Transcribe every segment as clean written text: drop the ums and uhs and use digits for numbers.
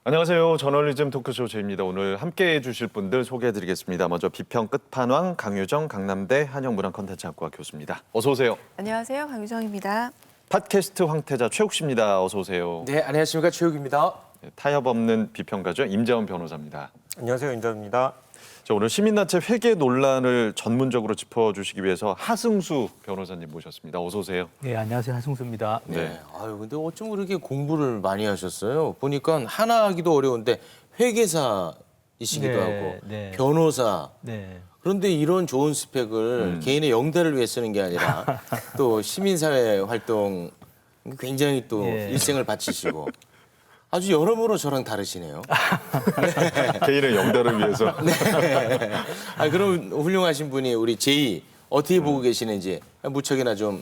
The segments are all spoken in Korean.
안녕하세요. 저널리즘 토크쇼 제입니다. 오늘 함께해 주실 분들 소개해드리겠습니다. 먼저 비평 끝판왕 강유정 강남대 한영문화컨텐츠학과 교수입니다. 어서 오세요. 안녕하세요. 강유정입니다. 팟캐스트 황태자 최욱 씨입니다. 어서 오세요. 네, 안녕하십니까. 최욱입니다. 타협 없는 비평가죠. 임재원 변호사입니다. 안녕하세요. 임자입니다. 자, 오늘 시민단체 회계 논란을 전문적으로 짚어주시기 위해서 하승수 변호사님 모셨습니다. 어서 오세요. 네, 안녕하세요. 하승수입니다. 네. 아유, 근데 어쩜 그렇게 공부를 많이 하셨어요? 보니까 하나 하기도 어려운데 회계사이시기도 네, 하고 네. 변호사. 네. 그런데 이런 좋은 스펙을 개인의 영달을 위해 쓰는 게 아니라 또 시민사회 활동 굉장히 또 예. 일생을 바치시고 아주 여러모로 저랑 다르시네요. 개인의 영달을 위해서. 네. 아, 그럼 훌륭하신 분이 우리 제이 어떻게 보고 계시는지 무척이나 좀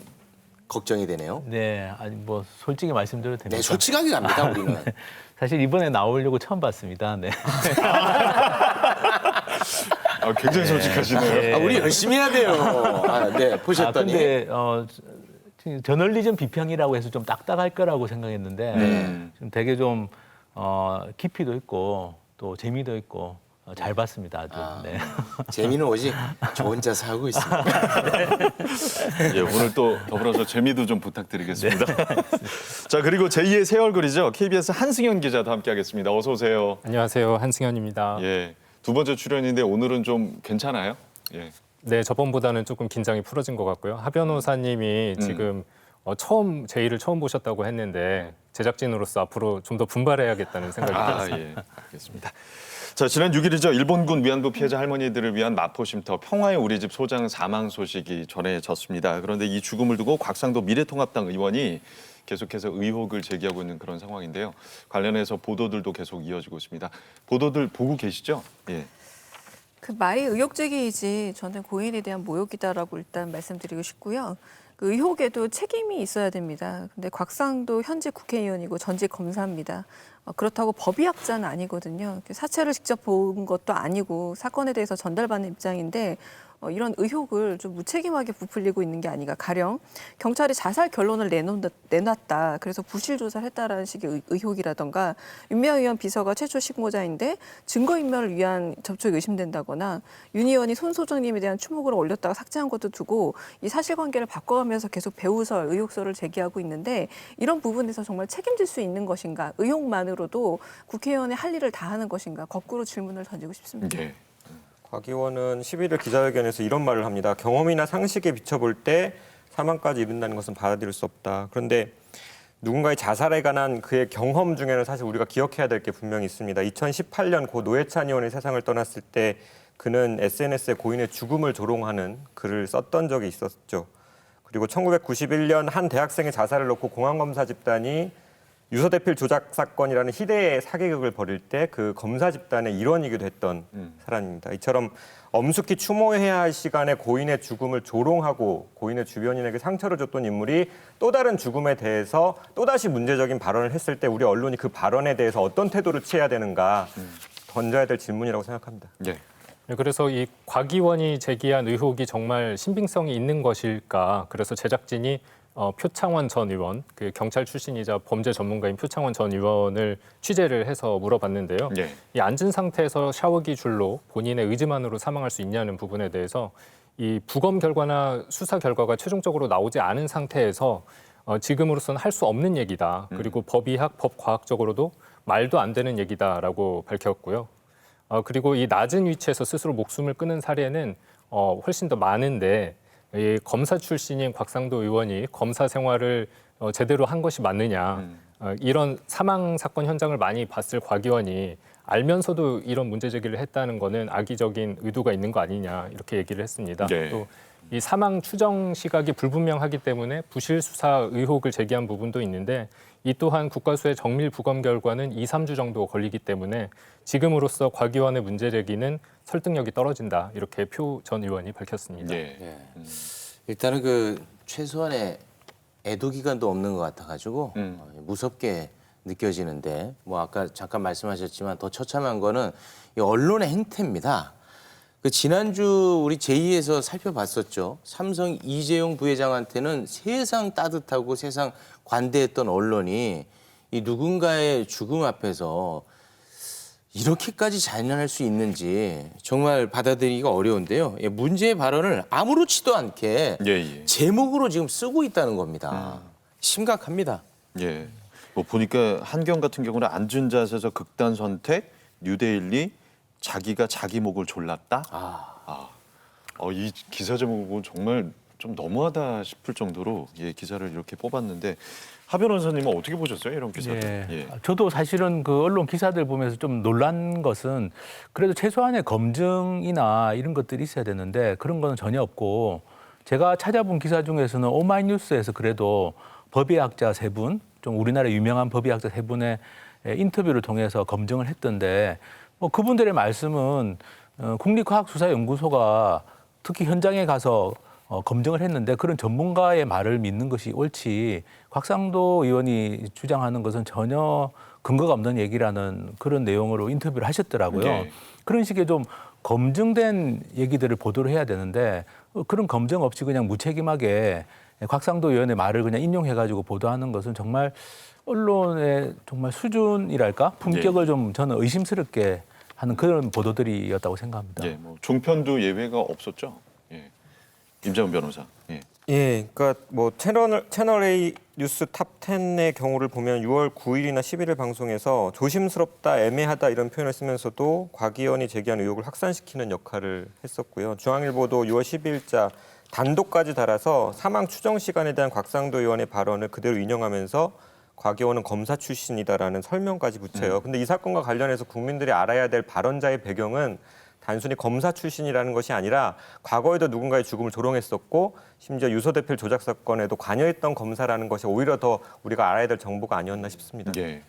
걱정이 되네요. 네, 아니 뭐 솔직히 말씀드려도 됩니까? 네, 솔직하게 갑니다, 우리는. 사실 이번에 나오려고 처음 봤습니다. 네. 굉장히 솔직하시네요. 아, 우리 열심히 해야 돼요. 아, 네, 보셨더니. 근데 저널리즘 비평이라고 해서 좀 딱딱할 거라고 생각했는데 좀 되게 좀 깊이도 있고 또 재미도 있고 잘 봤습니다. 아주. 네. 재미는 오직 저 혼자서 하고 있습니다. 예, 오늘 또 더불어서 재미도 좀 부탁드리겠습니다. 자, 그리고 제2의 새 얼굴이죠. KBS 한승현 기자도 함께하겠습니다. 어서 오세요. 안녕하세요. 한승현입니다. 예, 두 번째 출연인데 오늘은 좀 괜찮아요? 예. 네, 저번보다는 조금 긴장이 풀어진 것 같고요. 하 변호사님이 지금 제의를 처음 보셨다고 했는데 제작진으로서 앞으로 좀 더 분발해야겠다는 생각이 들었습니다. 예, 알겠습니다. 자, 지난 6일이죠. 일본군 위안부 피해자 할머니들을 위한 마포쉼터 평화의 우리집 소장 사망 소식이 전해졌습니다. 그런데 이 죽음을 두고 곽상도 미래통합당 의원이 계속해서 의혹을 제기하고 있는 그런 상황인데요. 관련해서 보도들도 계속 이어지고 있습니다. 보도들 보고 계시죠? 예. 그 말이 의혹 제기이지 저는 고인에 대한 모욕이다라고 일단 말씀드리고 싶고요. 그 의혹에도 책임이 있어야 됩니다. 근데 곽상도 현직 국회의원이고 전직 검사입니다. 그렇다고 법의학자는 아니거든요. 사체를 직접 본 것도 아니고 사건에 대해서 전달받는 입장인데 이런 의혹을 좀 무책임하게 부풀리고 있는 게 아닌가. 가령 경찰이 자살 결론을 내놨다. 그래서 부실 조사를 했다라는 식의 의혹이라던가 윤미향 의원 비서가 최초 신고자인데 증거인멸을 위한 접촉이 의심된다거나 윤 의원이 손 소장님에 대한 추모를 올렸다가 삭제한 것도 두고 이 사실관계를 바꿔가면서 계속 배우설, 의혹설을 제기하고 있는데 이런 부분에서 정말 책임질 수 있는 것인가. 의혹만으로도 국회의원의 할 일을 다 하는 것인가. 거꾸로 질문을 던지고 싶습니다. 예. 곽 의원은 11일 기자회견에서 이런 말을 합니다. 경험이나 상식에 비춰볼 때 사망까지 이른다는 것은 받아들일 수 없다. 그런데 누군가의 자살에 관한 그의 경험 중에는 사실 우리가 기억해야 될 게 분명히 있습니다. 2018년 고 노회찬 의원이 세상을 떠났을 때 그는 SNS에 고인의 죽음을 조롱하는 글을 썼던 적이 있었죠. 그리고 1991년 한 대학생의 자살을 놓고 공안검사 집단이 유서대필 조작 사건이라는 희대의 사기극을 벌일 때 그 검사 집단의 일원이기도 했던 사람입니다. 이처럼 엄숙히 추모해야 할 시간에 고인의 죽음을 조롱하고 고인의 주변인에게 상처를 줬던 인물이 또 다른 죽음에 대해서 또다시 문제적인 발언을 했을 때 우리 언론이 그 발언에 대해서 어떤 태도를 취해야 되는가 던져야 될 질문이라고 생각합니다. 예. 네, 그래서 이 곽 의원이 제기한 의혹이 정말 신빙성이 있는 것일까? 그래서 제작진이 표창원 전 의원, 그 경찰 출신이자 범죄 전문가인 표창원 전 의원을 취재를 해서 물어봤는데요. 예. 이 앉은 상태에서 샤워기 줄로 본인의 의지만으로 사망할 수 있냐는 부분에 대해서 이 부검 결과나 수사 결과가 최종적으로 나오지 않은 상태에서 지금으로서는 할 수 없는 얘기다. 그리고 법의학, 법과학적으로도 말도 안 되는 얘기다라고 밝혔고요. 그리고 이 낮은 위치에서 스스로 목숨을 끊은 사례는 훨씬 더 많은데 이 검사 출신인 곽상도 의원이 검사 생활을 제대로 한 것이 맞느냐. 이런 사망 사건 현장을 많이 봤을 곽 의원이 알면서도 이런 문제 제기를 했다는 거는 악의적인 의도가 있는 거 아니냐 이렇게 얘기를 했습니다. 네. 또 이 사망 추정 시각이 불분명하기 때문에 부실 수사 의혹을 제기한 부분도 있는데 이 또한 국과수의 정밀 부검 결과는 2, 3주 정도 걸리기 때문에 지금으로서 곽 의원의 문제 제기는 설득력이 떨어진다 이렇게 표 전 의원이 밝혔습니다. 예. 네. 일단은 그 최소한의 애도 기간도 없는 것 같아가지고 무섭게 느껴지는데 뭐 아까 잠깐 말씀하셨지만 더 처참한 거는 이 언론의 행태입니다. 그 지난주 우리 제2에서 살펴봤었죠. 삼성 이재용 부회장한테는 세상 따뜻하고 세상 관대했던 언론이 이 누군가의 죽음 앞에서 이렇게까지 잔인할 수 있는지 정말 받아들이기가 어려운데요. 예, 문제의 발언을 아무렇지도 않게 예. 제목으로 지금 쓰고 있다는 겁니다. 심각합니다. 예. 뭐 보니까 한경 같은 경우는 앉은 자세에서 극단 선택, 뉴데일리, 자기가 자기 목을 졸랐다. 이 기사 제목은 정말 좀 너무하다 싶을 정도로 기사를 이렇게 뽑았는데 하 변호사님은 어떻게 보셨어요, 이런 기사들? 예. 저도 사실은 그 언론 기사들 보면서 좀 놀란 것은 그래도 최소한의 검증이나 이런 것들이 있어야 되는데 그런 거는 전혀 없고 제가 찾아본 기사 중에서는 오마이뉴스에서 그래도 법의학자 3분, 좀 우리나라 유명한 법의학자 3분의 인터뷰를 통해서 검증을 했던데 뭐 그분들의 말씀은 국립과학수사연구소가 특히 현장에 가서 검증을 했는데 그런 전문가의 말을 믿는 것이 옳지 곽상도 의원이 주장하는 것은 전혀 근거가 없는 얘기라는 그런 내용으로 인터뷰를 하셨더라고요. 네. 그런 식의 좀 검증된 얘기들을 보도를 해야 되는데 그런 검증 없이 그냥 무책임하게 곽상도 의원의 말을 그냥 인용해가지고 보도하는 것은 정말 언론의 정말 수준이랄까 품격을 좀 저는 의심스럽게 하는 그런 보도들이었다고 생각합니다. 예, 뭐 종편도 예외가 없었죠. 예. 임장훈 변호사. 예. 예, 그러니까 뭐 채널 A 뉴스 탑 10의 경우를 보면 6월 9일이나 11일 방송에서 조심스럽다, 애매하다 이런 표현을 쓰면서도 곽 의원이 제기한 의혹을 확산시키는 역할을 했었고요. 중앙일보도 6월 12일자 단독까지 달아서 사망 추정 시간에 대한 곽상도 의원의 발언을 그대로 인용하면서 곽 의원은 검사 출신이다라는 설명까지 붙여요. 근데 이 사건과 관련해서 국민들이 알아야 될 발언자의 배경은 단순히 검사 출신이라는 것이 아니라 과거에도 누군가의 죽음을 조롱했었고 심지어 유서 대필 조작 사건에도 관여했던 검사라는 것이 오히려 더 우리가 알아야 될 정보가 아니었나 싶습니다. 예.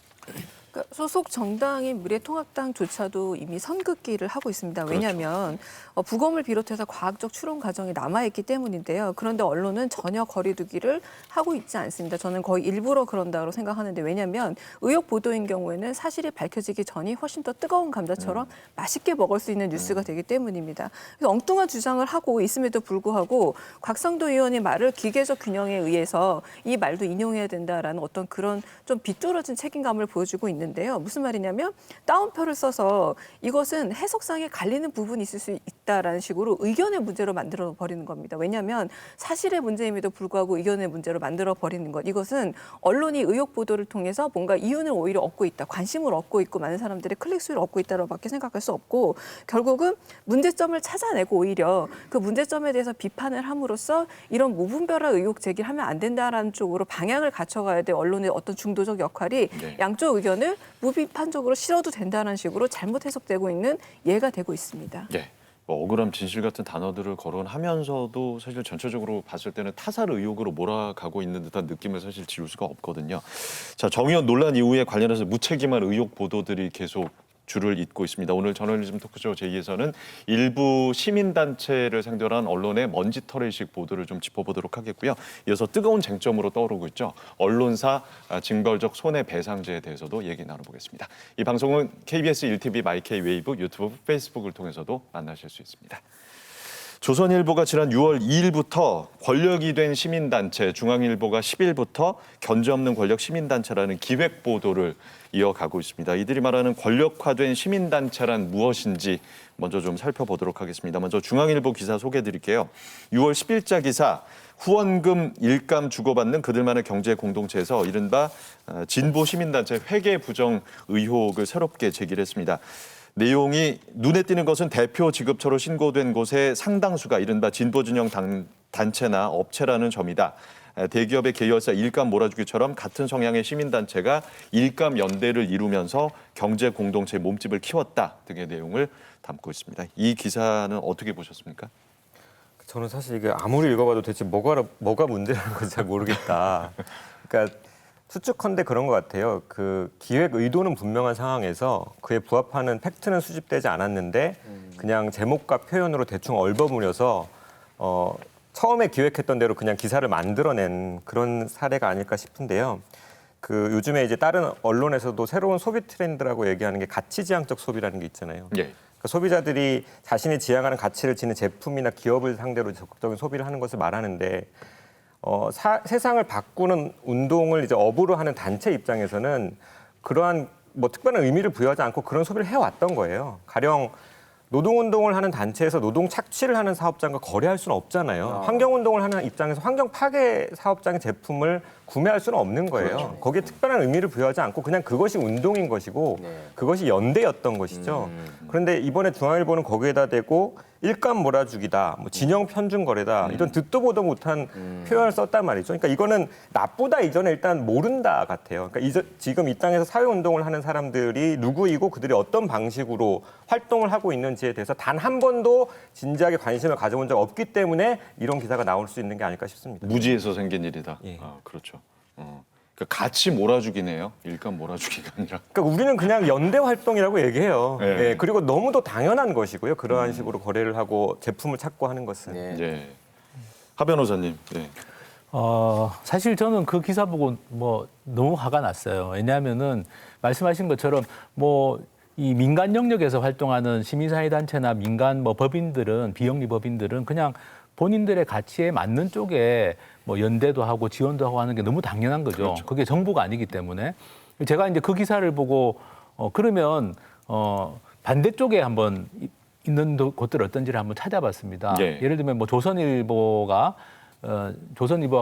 그러니까 소속 정당인 미래통합당조차도 이미 선긋기를 하고 있습니다. 왜냐하면 부검을 비롯해서 과학적 추론 과정이 남아있기 때문인데요. 그런데 언론은 전혀 거리두기를 하고 있지 않습니다. 저는 거의 일부러 그런다고 생각하는데 왜냐하면 의혹 보도인 경우에는 사실이 밝혀지기 전이 훨씬 더 뜨거운 감자처럼 맛있게 먹을 수 있는 뉴스가 되기 때문입니다. 그래서 엉뚱한 주장을 하고 있음에도 불구하고 곽상도 의원의 말을 기계적 균형에 의해서 이 말도 인용해야 된다라는 어떤 그런 좀 비뚤어진 책임감을 보여주고 있는데요. 무슨 말이냐면 따옴표를 써서 이것은 해석상에 갈리는 부분이 있을 수 있다라는 식으로 의견의 문제로 만들어 버리는 겁니다. 왜냐하면 사실의 문제임에도 불구하고 의견의 문제로 만들어 버리는 것. 이것은 언론이 의혹 보도를 통해서 뭔가 이윤을 오히려 얻고 있다. 관심을 얻고 있고 많은 사람들의 클릭수를 얻고 있다고밖에 생각할 수 없고 결국은 문제점을 찾아내고 오히려 그 문제점에 대해서 비판을 함으로써 이런 무분별한 의혹 제기를 하면 안 된다라는 쪽으로 방향을 갖춰가야 돼. 언론의 어떤 중도적 역할이 네. 양쪽 의견을 무비판적으로 실어도 된다는 식으로 잘못 해석되고 있는 예가 되고 있습니다. 예. 뭐 억울함, 진실 같은 단어들을 거론하면서도 사실 전체적으로 봤을 때는 타살 의혹으로 몰아가고 있는 듯한 느낌을 사실 지울 수가 없거든요. 자, 정 의원 논란 이후에 관련해서 무책임한 의혹 보도들이 계속 줄을 잇고 있습니다. 오늘 저널리즘 토크쇼 제2에서는 일부 시민단체를 상대로 한 언론의 먼지털이식 보도를 좀 짚어보도록 하겠고요. 이어서 뜨거운 쟁점으로 떠오르고 있죠. 언론사 징벌적 손해배상제에 대해서도 얘기 나눠보겠습니다. 이 방송은 KBS 1TV 마이케이 웨이브 유튜브 페이스북을 통해서도 만나실 수 있습니다. 조선일보가 지난 6월 2일부터 권력이 된 시민단체, 중앙일보가 10일부터 견제 없는 권력 시민단체라는 기획 보도를 이어가고 있습니다. 이들이 말하는 권력화된 시민단체란 무엇인지 먼저 좀 살펴보도록 하겠습니다. 먼저 중앙일보 기사 소개해드릴게요. 6월 10일자 기사, 후원금 일감 주고받는 그들만의 경제 공동체에서 이른바 진보 시민단체 회계 부정 의혹을 새롭게 제기를 했습니다. 내용이 눈에 띄는 것은 대표 지급처로 신고된 곳의 상당수가 이른바 진보진영 단체나 업체라는 점이다. 대기업의 계열사 일감 몰아주기처럼 같은 성향의 시민단체가 일감 연대를 이루면서 경제 공동체의 몸집을 키웠다 등의 내용을 담고 있습니다. 이 기사는 어떻게 보셨습니까? 저는 사실 이게 아무리 읽어봐도 대체 뭐가 문제라는 건지 잘 모르겠다. 그러니까 추측컨대 그런 것 같아요. 그 기획 의도는 분명한 상황에서 그에 부합하는 팩트는 수집되지 않았는데 그냥 제목과 표현으로 대충 얼버무려서 처음에 기획했던 대로 그냥 기사를 만들어낸 그런 사례가 아닐까 싶은데요. 그 요즘에 이제 다른 언론에서도 새로운 소비 트렌드라고 얘기하는 게 가치지향적 소비라는 게 있잖아요. 예. 그러니까 소비자들이 자신이 지향하는 가치를 지닌 제품이나 기업을 상대로 적극적인 소비를 하는 것을 말하는데 세상을 바꾸는 운동을 이제 업으로 하는 단체 입장에서는 그러한 뭐 특별한 의미를 부여하지 않고 그런 소비를 해왔던 거예요. 가령 노동운동을 하는 단체에서 노동 착취를 하는 사업장과 거래할 수는 없잖아요. 환경운동을 하는 입장에서 환경 파괴 사업장의 제품을 구매할 수는 없는 거예요. 그렇죠. 거기에 특별한 의미를 부여하지 않고 그냥 그것이 운동인 것이고 그것이 연대였던 것이죠. 그런데 이번에 중앙일보는 거기에다 대고 일감 몰아주기다, 뭐 진영 편중 거래다 이런 듣도 보도 못한 표현을 썼단 말이죠. 그러니까 이거는 나쁘다 이전에 일단 모른다 같아요. 그러니까 지금 이 땅에서 사회운동을 하는 사람들이 누구이고 그들이 어떤 방식으로 활동을 하고 있는지에 대해서 단 한 번도 진지하게 관심을 가져본 적 없기 때문에 이런 기사가 나올 수 있는 게 아닐까 싶습니다. 무지에서 생긴 일이다. 예. 아, 그렇죠. 그러니까 같이 몰아주기네요. 일감 몰아주기가 아니라. 그러니까 우리는 그냥 연대 활동이라고 얘기해요. 네. 예, 그리고 너무도 당연한 것이고요. 그러한 식으로 거래를 하고 제품을 찾고 하는 것은. 네. 예. 하 변호사님. 네. 사실 저는 그 기사 보고 뭐 너무 화가 났어요. 왜냐하면은 말씀하신 것처럼 뭐 이 민간 영역에서 활동하는 시민사회단체나 민간 뭐 법인들은 비영리 법인들은 그냥 본인들의 가치에 맞는 쪽에 뭐 연대도 하고 지원도 하고 하는 게 너무 당연한 거죠. 그렇죠. 그게 정부가 아니기 때문에 제가 이제 그 기사를 보고 그러면 반대쪽에 한번 있는 곳들 어떤지를 한번 찾아봤습니다. 예. 예를 들면 뭐 조선일보가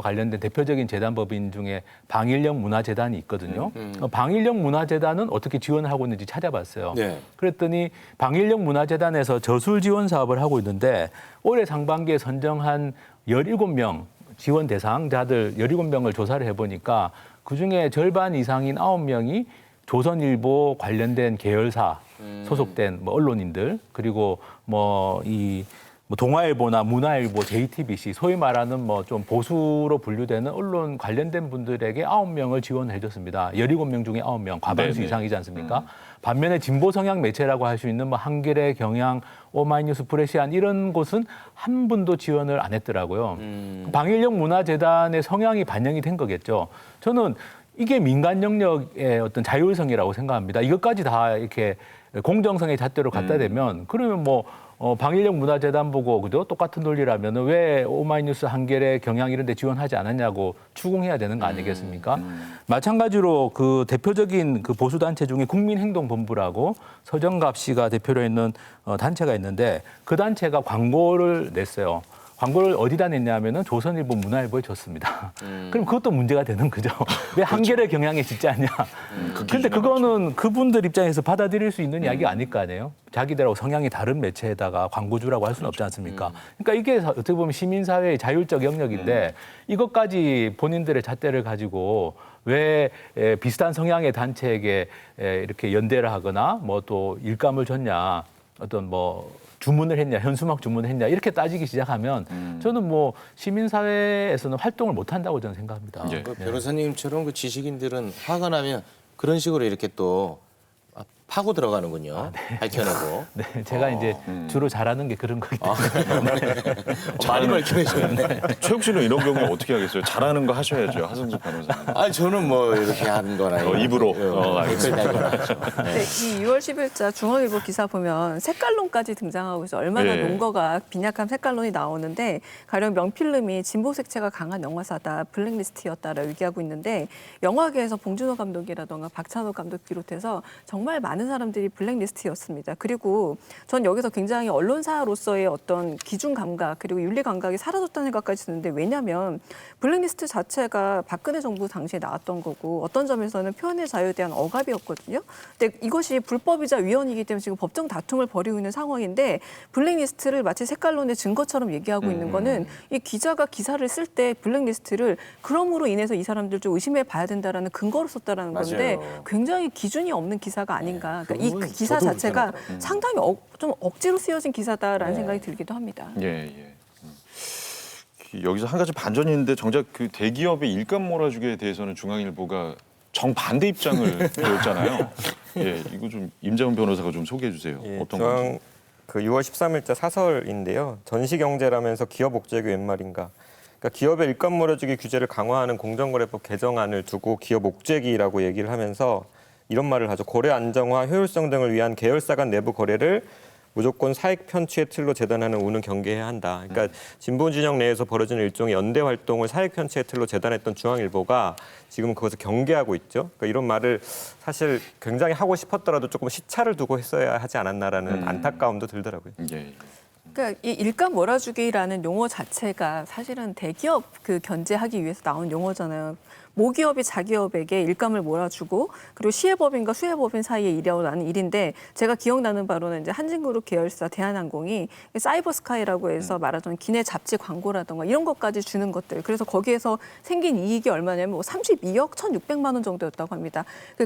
관련된 대표적인 재단법인 중에 방일영 문화재단이 있거든요. 방일영 문화재단은 어떻게 지원을 하고 있는지 찾아봤어요. 네. 그랬더니 방일영 문화재단에서 저술 지원 사업을 하고 있는데 올해 상반기에 선정한 17명 지원 대상자들 17명을 조사를 해보니까 그중에 절반 이상인 9명이 조선일보 관련된 계열사 소속된 뭐 언론인들 그리고 뭐 동아일보나 문화일보, JTBC 소위 말하는 뭐 좀 보수로 분류되는 언론 관련된 분들에게 9명을 지원해 줬습니다. 17명 중에 9명, 과반수 네네. 이상이지 않습니까? 반면에 진보 성향 매체라고 할 수 있는 뭐 한겨레, 경향, 오마이뉴스, 프레시안 이런 곳은 한 분도 지원을 안 했더라고요. 방일영 문화재단의 성향이 반영이 된 거겠죠. 저는 이게 민간 영역의 어떤 자율성이라고 생각합니다. 이것까지 다 이렇게 공정성의 잣대로 갖다 대면 그러면 뭐 방일영 문화재단 보고 그죠? 똑같은 논리라면 왜 오마이뉴스, 한겨레, 경향 이런 데 지원하지 않았냐고 추궁해야 되는 거 아니겠습니까? 마찬가지로 그 대표적인 그 보수단체 중에 국민행동본부라고 서정갑 씨가 대표로 있는 단체가 있는데 그 단체가 광고를 냈어요. 광고를 어디다 냈냐면은 조선일보, 문화일보에 줬습니다. 그럼 그것도 문제가 되는 거죠. 왜 한겨레 경향에 짓지 않냐. 근데 그거는 그분들 입장에서 받아들일 수 있는 이야기가 아닐 거 아니에요. 자기들하고 성향이 다른 매체에다가 광고주라고 할 수는 없지 않습니까? 그러니까 이게 어떻게 보면 시민사회의 자율적 영역인데 이것까지 본인들의 잣대를 가지고 왜 비슷한 성향의 단체에게 이렇게 연대를 하거나 뭐 또 일감을 줬냐 어떤 뭐 주문을 했냐, 현수막 주문을 했냐 이렇게 따지기 시작하면 저는 뭐 시민사회에서는 활동을 못 한다고 저는 생각합니다. 예. 그 변호사님처럼 그 지식인들은 화가 나면 그런 식으로 이렇게 또 파고 들어가는군요. 밝혀내고. 네, 제가 이제 주로 잘하는 게 그런 거기 때문에. 많이 밝혀내셨네. 최욱 씨는 이런 경우에 어떻게 하겠어요? 잘하는 거 하셔야죠. 하성숙 변호사님. 아니 저는 뭐 이렇게 하는 거나 입으로. 댓글 달거나 하죠. 네, 이 6월 10일자 중앙일보 기사 보면 색깔론까지 등장하고 있어 얼마나 예. 논거가 빈약한 색깔론이 나오는데 가령 명필름이 진보 색채가 강한 영화사다 블랙리스트였다라고 얘기하고 있는데 영화계에서 봉준호 감독이라던가 박찬호 감독 비롯해서 정말 많은 사람들이 블랙리스트였습니다. 그리고 전 여기서 굉장히 언론사로서의 어떤 기준 감각 그리고 윤리 감각이 사라졌다는 생각까지 드는데 왜냐하면 블랙리스트 자체가 박근혜 정부 당시에 나왔던 거고 어떤 점에서는 표현의 자유에 대한 억압이었거든요. 근데 이것이 불법이자 위헌이기 때문에 지금 법정 다툼을 벌이고 있는 상황인데 블랙리스트를 마치 색깔론의 증거처럼 얘기하고 있는 거는 이 기자가 기사를 쓸 때 블랙리스트를 그럼으로 인해서 이 사람들 좀 의심해 봐야 된다라는 근거로 썼다라는 건데 맞아요. 굉장히 기준이 없는 기사가 아닌가. 그러니까 이 그건 기사 저도 자체가 그렇게 생각해요. 상당히 좀 억지로 쓰여진 기사다라는 생각이 들기도 합니다. 예, 예. 여기서 한 가지 반전이 있는데 정작 그 대기업의 일감 몰아주기에 대해서는 중앙일보가 정반대 입장을 보였잖아요. 예, 이거 좀 임자훈 변호사가 좀 소개해 주세요. 예, 어떤 건지. 그 6월 13일자 사설인데요. 전시경제라면서 기업 옥죄기 웬 말인가. 그러니까 기업의 일감 몰아주기 규제를 강화하는 공정거래법 개정안을 두고 기업 옥죄기라고 얘기를 하면서 이런 말을 하죠. 거래 안정화, 효율성 등을 위한 계열사 간 내부 거래를 무조건 사익 편취의 틀로 재단하는 우는 경계해야 한다. 그러니까 진보 진영 내에서 벌어지는 일종의 연대 활동을 사익 편취의 틀로 재단했던 중앙일보가 지금 그것을 경계하고 있죠. 그러니까 이런 말을 사실 굉장히 하고 싶었더라도 조금 시차를 두고 했어야 하지 않았나라는 안타까움도 들더라고요. 예. 그러니까 이 일감 몰아주기라는 용어 자체가 사실은 대기업 그 견제하기 위해서 나온 용어잖아요. 모기업이 자기업에게 일감을 몰아주고 그리고 시혜법인과 수혜법인 사이에 일어나는 일인데 제가 기억나는 바로는 이제 한진그룹 계열사 대한항공이 사이버스카이라고 해서 말하자면 기내 잡지 광고라든가 이런 것까지 주는 것들. 그래서 거기에서 생긴 이익이 얼마냐면 뭐 32억 1,600만 원 정도였다고 합니다.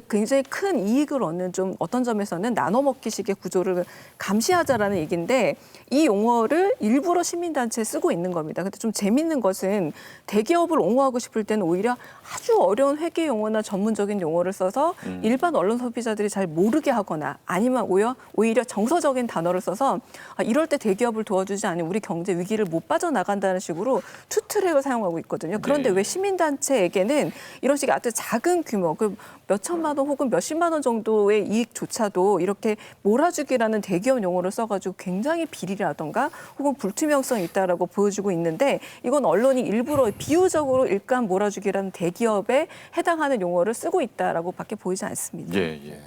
굉장히 큰 이익을 얻는 좀 어떤 점에서는 나눠먹기식의 구조를 감시하자라는 얘기인데 이 용어를 일부러 시민단체에 쓰고 있는 겁니다. 근데 좀 재밌는 것은 대기업을 옹호하고 싶을 때는 오히려 아주 어려운 회계 용어나 전문적인 용어를 써서 일반 언론 소비자들이 잘 모르게 하거나 아니면 오히려 정서적인 단어를 써서 이럴 때 대기업을 도와주지 않으면 우리 경제 위기를 못 빠져나간다는 식으로 투트랙을 사용하고 있거든요. 그런데 왜 시민단체에게는 이런 식의 아주 작은 규모, 그 몇천만 원 혹은 몇십만 원 정도의 이익조차도 이렇게 몰아주기라는 대기업 용어를 써가지고 굉장히 비리라던가 혹은 불투명성이 있다라고 보여주고 있는데 이건 언론이 일부러 비유적으로 일감 몰아주기라는 대기업에 해당하는 용어를 쓰고 있다라고밖에 보이지 않습니다. 예.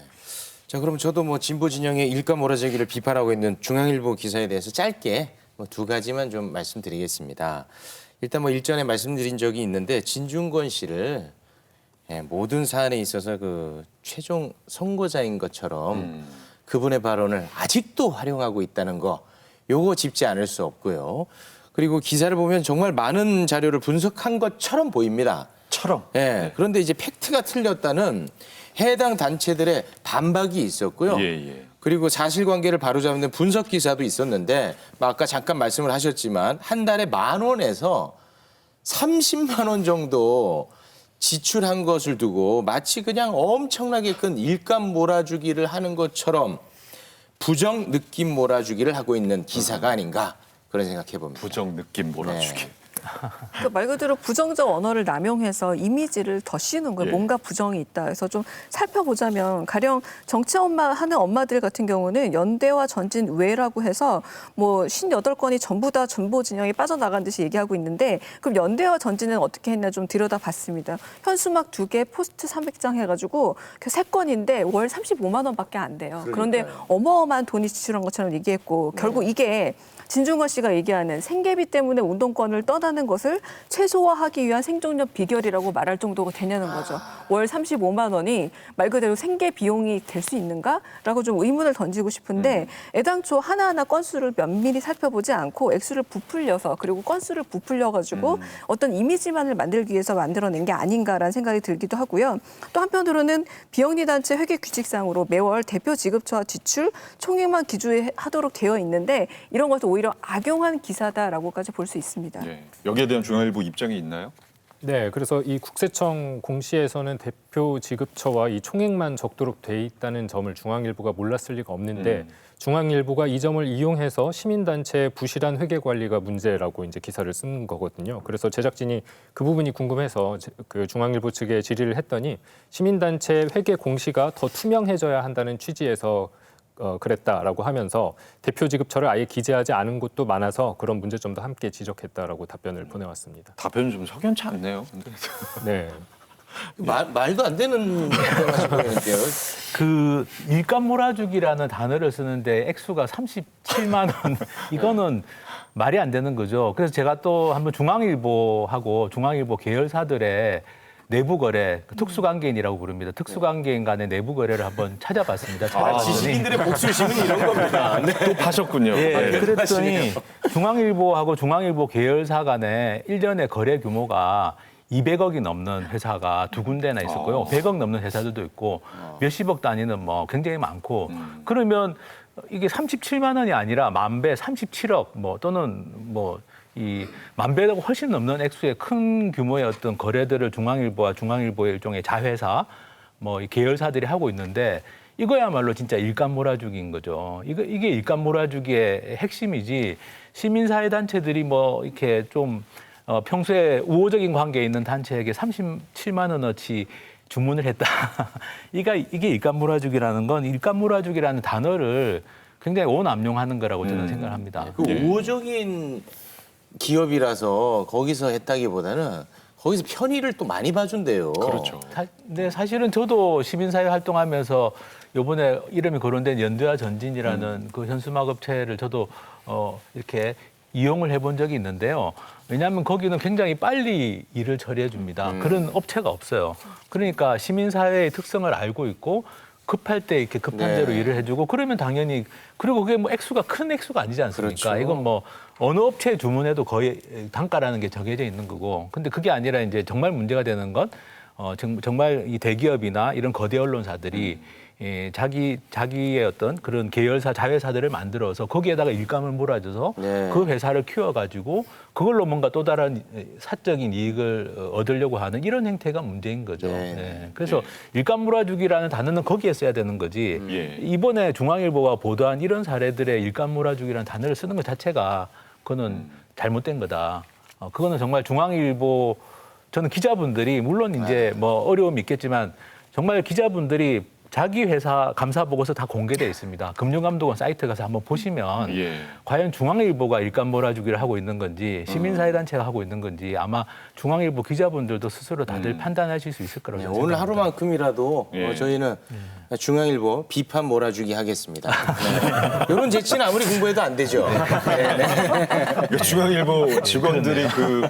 자, 그럼 저도 뭐 진보 진영의 일감 몰아주기를 비판하고 있는 중앙일보 기사에 대해서 짧게 뭐 두 가지만 좀 말씀드리겠습니다. 일단 뭐 일전에 말씀드린 적이 있는데 진중권 씨를 모든 사안에 있어서 그 최종 선고자인 것처럼 그분의 발언을 아직도 활용하고 있다는 거, 요거 짚지 않을 수 없고요. 그리고 기사를 보면 정말 많은 자료를 분석한 것처럼 보입니다. 예. 그런데 이제 팩트가 틀렸다는 해당 단체들의 반박이 있었고요. 그리고 사실관계를 바로잡는 분석 기사도 있었는데 아까 잠깐 말씀을 하셨지만 한 달에 10,000원에서 30만 원 정도 지출한 것을 두고 마치 그냥 엄청나게 큰 일감 몰아주기를 하는 것처럼 부정 느낌 몰아주기를 하고 있는 기사가 아닌가 그런 생각해 봅니다. 부정 느낌 몰아주기. 그러니까 말 그대로 부정적 언어를 남용해서 이미지를 더 씌우는 거예요. 뭔가 부정이 있다. 그래서 좀 살펴보자면 가령 정치 하는 엄마들 같은 경우는 연대와 전진 외라고 해서 뭐 58건이 전부 다 전보 진영에 빠져나간 듯이 얘기하고 있는데 그럼 연대와 전진은 어떻게 했나 좀 들여다봤습니다. 현수막 2개, 포스트 300장 해가지고 3건인데 월 35만 원밖에 안 돼요. 그런데 어마어마한 돈이 지출한 것처럼 얘기했고 결국 이게 진중권 씨가 얘기하는 생계비 때문에 운동권을 떠나는 것을 최소화하기 위한 생존력 비결이라고 말할 정도가 되냐는 거죠. 월 35만 원이 말 그대로 생계 비용이 될 수 있는가라고 좀 의문을 던지고 싶은데 애당초 하나하나 건수를 면밀히 살펴보지 않고 액수를 부풀려서 그리고 건수를 부풀려가지고 어떤 이미지만을 만들기 위해서 만들어낸 게 아닌가라는 생각이 들기도 하고요. 또 한편으로는 비영리단체 회계 규칙상으로 매월 대표 지급처와 지출 총액만 기준하도록 되어 있는데 이런 것을 오히려 악용한 기사다라고까지 볼 수 있습니다. 여기에 대한 중앙일보 입장이 있나요? 네, 그래서 이 국세청 공시에서는 대표 지급처와 이 총액만 적도록 돼 있다는 점을 중앙일보가 몰랐을 리가 없는데 중앙일보가 이 점을 이용해서 시민단체의 부실한 회계 관리가 문제라고 이제 기사를 쓴 거거든요. 그래서 제작진이 그 부분이 궁금해서 그 중앙일보 측에 질의를 했더니 시민단체 회계 공시가 더 투명해져야 한다는 취지에서 그랬다라고 하면서 대표 지급처를 아예 기재하지 않은 곳도 많아서 그런 문제점도 함께 지적했다라고 답변을 보내왔습니다. 답변이 좀 석연치 않네요. 근데. 네. 말도 안 되는 거였는데요. 그 일감 몰아주기라는 단어를 쓰는데 액수가 37만 원 이거는 말이 안 되는 거죠. 그래서 제가 또 한번 중앙일보하고 중앙일보 계열사들의 내부 거래, 특수관계인이라고 부릅니다. 특수관계인 간의 내부 거래를 한번 찾아봤습니다. 지식인들의 목소리 심은 이런 겁니다. 네. 또 파셨군요. 예, 그랬더니 중앙일보하고 중앙일보 계열사 간의 1년의 거래 규모가 200억이 넘는 회사가 두 군데나 있었고요. 100억 넘는 회사들도 있고 몇십억 단위는 뭐 굉장히 많고 그러면 이게 37만 원이 아니라 만배 37억 뭐 또는 뭐 이 만배라고 훨씬 넘는 액수의 큰 규모의 어떤 거래들을 중앙일보와 중앙일보의 일종의 자회사 뭐 이 계열사들이 하고 있는데 이거야말로 진짜 일감 몰아주기인 거죠. 이게 일감 몰아주기의 핵심이지 시민사회 단체들이 뭐 이렇게 좀 평소에 우호적인 관계에 있는 단체에게 37만 원어치 주문을 했다. 이게 일감 몰아주기라는 건 일감 몰아주기라는 단어를 굉장히 온암용하는 거라고 저는 생각합니다. 그 우호적인 기업이라서 거기서 했다기보다는 거기서 편의를 또 많이 봐준대요. 그렇죠. 근데 사실은 저도 시민사회 활동하면서 이번에 이름이 거론된 연두야 전진이라는 그 현수막 업체를 저도 이렇게 이용을 해본 적이 있는데요. 왜냐하면 거기는 굉장히 빨리 일을 처리해 줍니다. 그런 업체가 없어요. 그러니까 시민사회의 특성을 알고 있고 급할 때 이렇게 급한 네. 대로 일을 해주고 그러면 당연히 그리고 그게 뭐 액수가 큰 액수가 아니지 않습니까? 그렇죠. 이건 뭐 어느 업체 주문해도 거의 단가라는 게 정해져 있는 거고. 근데 그게 아니라 이제 정말 문제가 되는 건 정말 이 대기업이나 이런 거대 언론사들이 자기의 어떤 그런 계열사 자회사들을 만들어서 거기에다가 일감을 몰아줘서 네. 그 회사를 키워가지고 그걸로 뭔가 또 다른 사적인 이익을 얻으려고 하는 이런 행태가 문제인 거죠. 네. 네. 그래서 일감 몰아주기라는 단어는 거기에 써야 되는 거지. 예. 이번에 중앙일보가 보도한 이런 사례들의 일감 몰아주기라는 단어를 쓰는 것 자체가 그거는 잘못된 거다. 그거는 정말 중앙일보 저는 기자분들이 물론 이제 뭐 어려움이 있겠지만 정말 기자분들이 자기 회사 감사 보고서 다 공개돼 있습니다. 금융감독원 사이트 가서 한번 보시면 예. 과연 중앙일보가 일감 몰아주기를 하고 있는 건지 시민사회단체가 하고 있는 건지 아마 중앙일보 기자분들도 스스로 다들 판단하실 수 있을 거라고 네, 생각합니다. 오늘 하루만큼이라도 예. 저희는 중앙일보 비판 몰아주기 하겠습니다. 네. 이런 재치는 아무리 공부해도 안 되죠. 네, 네. 중앙일보 직원들이 그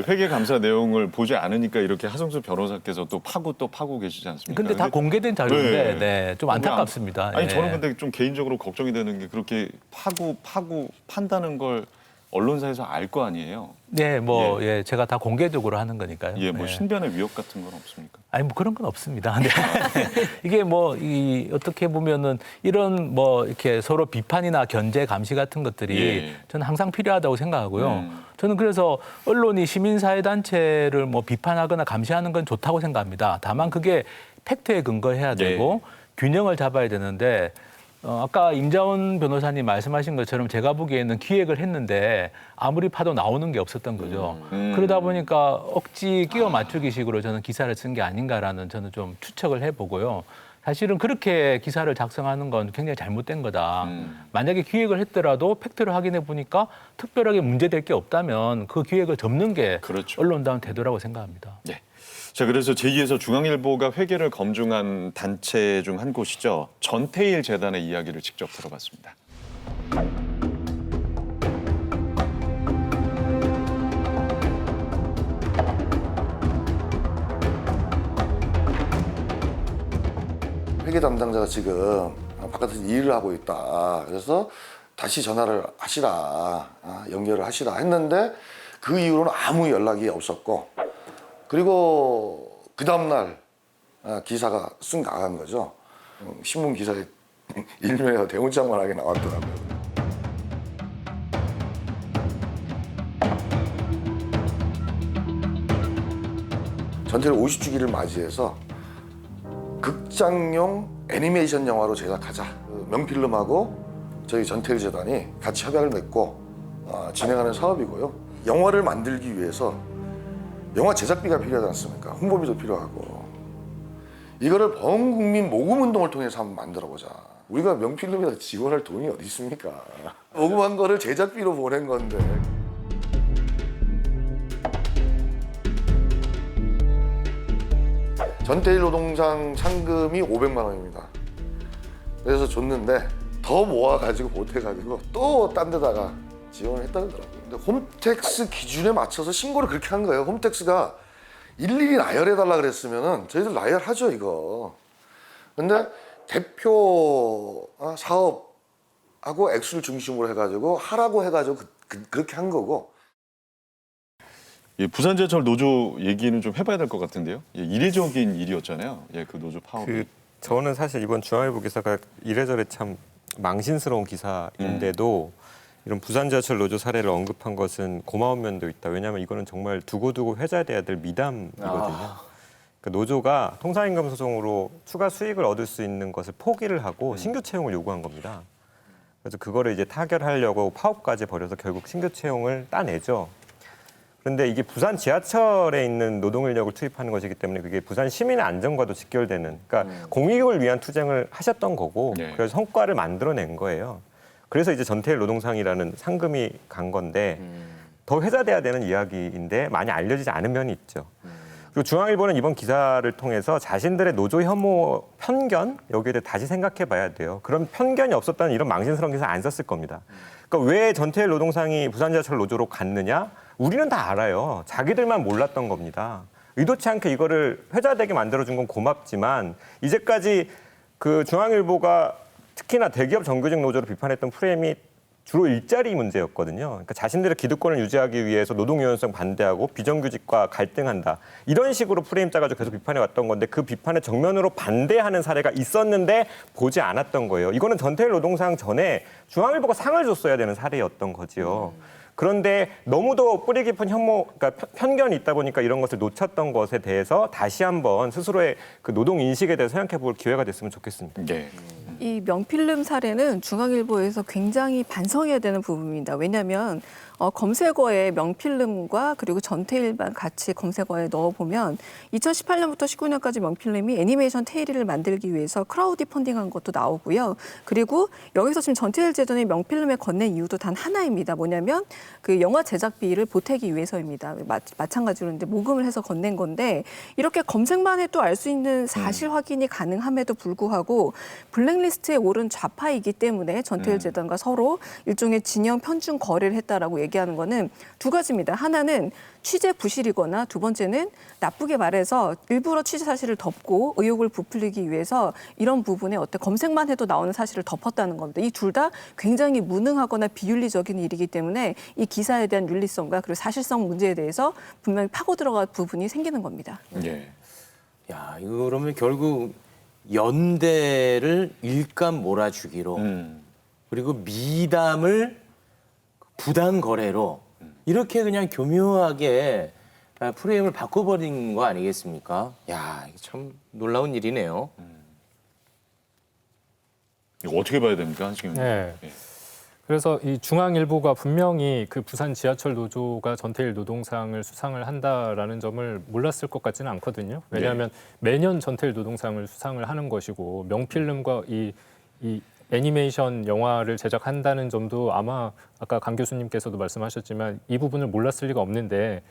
회계 감사 내용을 보지 않으니까 이렇게 하성수 변호사께서 또 파고 계시지 않습니까? 근데 다 공개된 자료인데 좀 안타깝습니다. 아니 예. 저는 근데 좀 개인적으로 걱정이 되는 게 그렇게 파고 판다는 걸 언론사에서 알 거 아니에요. 네, 뭐 제가 다 공개적으로 하는 거니까요. 예, 뭐 네. 신변의 위협 같은 건 없습니까? 아니 뭐 그런 건 없습니다. 근데 이게 뭐 어떻게 보면은 이런 뭐 이렇게 서로 비판이나 견제 감시 같은 것들이 예. 저는 항상 필요하다고 생각하고요. 저는 그래서 언론이 시민사회 단체를 뭐 비판하거나 감시하는 건 좋다고 생각합니다. 다만 그게 팩트에 근거해야 되고 균형을 잡아야 되는데 아까 임자원 변호사님 말씀하신 것처럼 제가 보기에는 기획을 했는데 아무리 파도 나오는 게 없었던 거죠. 그러다 보니까 억지 끼워 맞추기식으로 저는 기사를 쓴 게 아닌가라는 저는 좀 추측을 해보고요. 사실은 그렇게 기사를 작성하는 건 굉장히 잘못된 거다. 만약에 기획을 했더라도 팩트를 확인해 보니까 특별하게 문제될 게 없다면 그 기획을 접는 게 그렇죠. 언론다운 태도라고 생각합니다. 네. 자, 그래서 제2에서 중앙일보가 회계를 검증한 단체 중 한 곳이죠. 전태일 재단의 이야기를 직접 들어봤습니다. 회계 담당자가 지금 바깥에서 일을 하고 있다. 그래서 다시 전화를 하시라, 연결을 하시라 했는데 그 이후로는 아무 연락이 없었고, 그리고 그 다음날 기사가 쓱 나간 거죠. 신문 기사에 일면에서 대문짝만하게 나왔더라고요. 전태일 50주기를 맞이해서 극장용 애니메이션 영화로 제작하자. 그 명필름하고 저희 전태일 재단이 같이 협약을 맺고 진행하는 사업이고요. 영화를 만들기 위해서 영화 제작비가 필요하지 않습니까? 홍보비도 필요하고. 이거를 범국민 모금 운동을 통해서 한번 만들어보자. 우리가 명필름에다 지원할 돈이 어디 있습니까? 모금한 거를 제작비로 보낸 건데. 전태일 노동장 상금이 500만 원입니다. 그래서 줬는데 더 모아가지고 보태가지고 또 딴 데다가 지원을 했다는 거더라고요. 근데 홈택스 기준에 맞춰서 신고를 그렇게 한 거예요. 홈택스가 일일이 나열해달라 그랬으면은 저희들 나열하죠, 이거. 근데 대표 사업하고 액수를 중심으로 해가지고 하라고 해가지고 그렇게 한 거고. 예, 부산제철 노조 얘기는 좀 해봐야 될 것 같은데요. 예, 이례적인 일이었잖아요. 예, 그 노조 파업이. 저는 사실 이번 중앙일보 기사가 이래저래 참 망신스러운 기사인데도 이런 부산지하철 노조 사례를 언급한 것은 고마운 면도 있다. 왜냐하면 이거는 정말 두고두고 회자돼야 될 미담이거든요. 그 노조가 통상임금 소송으로 추가 수익을 얻을 수 있는 것을 포기를 하고 신규 채용을 요구한 겁니다. 그래서 그거를 이제 타결하려고 파업까지 벌여서 결국 신규 채용을 따내죠. 그런데 이게 부산 지하철에 있는 노동 인력을 투입하는 것이기 때문에 그게 부산 시민의 안전과도 직결되는, 그러니까 공익을 위한 투쟁을 하셨던 거고 네. 그래서 성과를 만들어낸 거예요. 그래서 이제 전태일 노동상이라는 상금이 간 건데 더 회자돼야 되는 이야기인데 많이 알려지지 않은 면이 있죠. 그리고 중앙일보는 이번 기사를 통해서 자신들의 노조 혐오 편견 여기에 대해 다시 생각해 봐야 돼요. 그런 편견이 없었다면 이런 망신스러운 기사 안 썼을 겁니다. 그러니까 왜 전태일 노동상이 부산지하철 노조로 갔느냐? 우리는 다 알아요. 자기들만 몰랐던 겁니다. 의도치 않게 이거를 회자되게 만들어준 건 고맙지만 이제까지 그 중앙일보가 특히나 대기업 정규직 노조를 비판했던 프레임이 주로 일자리 문제였거든요. 그러니까 자신들의 기득권을 유지하기 위해서 노동 유연성 반대하고 비정규직과 갈등한다. 이런 식으로 프레임 짜가지고 계속 비판해 왔던 건데 그 비판에 정면으로 반대하는 사례가 있었는데 보지 않았던 거예요. 이거는 전태일 노동상 전에 중앙일보가 상을 줬어야 되는 사례였던 거지요. 그런데 너무도 뿌리 깊은 혐오, 그러니까 편견이 있다 보니까 이런 것을 놓쳤던 것에 대해서 다시 한번 스스로의 그 노동 인식에 대해서 생각해 볼 기회가 됐으면 좋겠습니다. 네. 이 명필름 사례는 중앙일보에서 굉장히 반성해야 되는 부분입니다. 왜냐하면 검색어에 명필름과 그리고 전태일만 같이 검색어에 넣어보면 2018년부터 19년까지 명필름이 애니메이션 테일을 만들기 위해서 크라우디 펀딩한 것도 나오고요. 그리고 여기서 지금 전태일 재단이 명필름에 건넨 이유도 단 하나입니다. 뭐냐면 그 영화 제작비를 보태기 위해서입니다. 마찬가지로 이제 모금을 해서 건넨 건데 이렇게 검색만 해도 알 수 있는 사실 확인이 가능함에도 불구하고 블랙리스트에 오른 좌파이기 때문에 전태일 재단과 서로 일종의 진영 편중 거래를 했다라고 얘기하는 거는 두 가지입니다. 하나는 취재 부실이거나 두 번째는 나쁘게 말해서 일부러 취재 사실을 덮고 의혹을 부풀리기 위해서 이런 부분에 어떤 검색만 해도 나오는 사실을 덮었다는 겁니다. 이 둘 다 굉장히 무능하거나 비윤리적인 일이기 때문에 이 기사에 대한 윤리성과 그리고 사실성 문제에 대해서 분명히 파고 들어갈 부분이 생기는 겁니다. 예. 야, 이거 그러면 결국 연대를 일감 몰아주기로 그리고 미담을 부당 거래로 이렇게 그냥 교묘하게 프레임을 바꿔버린 거 아니겠습니까? 야, 이게 참 놀라운 일이네요. 이거 어떻게 봐야 됩니까, 지금? 네. 예. 그래서 이 중앙일보가 분명히 그 부산 지하철 노조가 전태일 노동상을 수상을 한다라는 점을 몰랐을 것 같지는 않거든요. 왜냐하면 매년 전태일 노동상을 수상을 하는 것이고 명필름과 이 애니메이션 영화를 제작한다는 점도 아마 아까 강 교수님께서도 말씀하셨지만 이 부분을 몰랐을 리가 없는데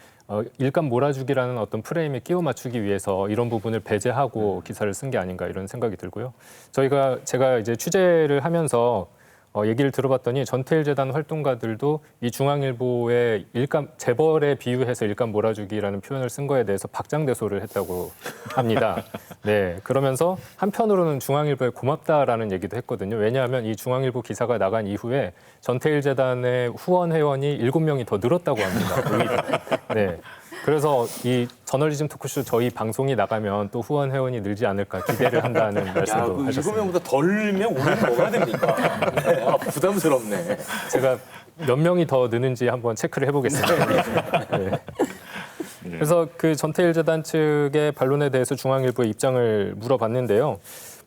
일감 몰아주기라는 어떤 프레임에 끼워 맞추기 위해서 이런 부분을 배제하고 기사를 쓴 게 아닌가 이런 생각이 들고요. 제가 이제 취재를 하면서 얘기를 들어봤더니 전태일 재단 활동가들도 이 중앙일보의 재벌에 비유해서 일감 몰아주기라는 표현을 쓴 거에 대해서 박장대소를 했다고 합니다. 네, 그러면서 한편으로는 중앙일보에 고맙다라는 얘기도 했거든요. 왜냐하면 이 중앙일보 기사가 나간 이후에 전태일 재단의 후원 회원이 7명이 더 늘었다고 합니다. 네. 그래서 이 저널리즘 토크쇼 저희 방송이 나가면 또 후원 회원이 늘지 않을까 기대를 한다는 말씀도 하셨습니다. 7명보다 덜 늘면 우리는 뭐가 됩니까? 네, 부담스럽네. 제가 몇 명이 더 느는지 한번 체크를 해보겠습니다. 네. 그래서 그 전태일 재단 측의 반론에 대해서 중앙일보의 입장을 물어봤는데요.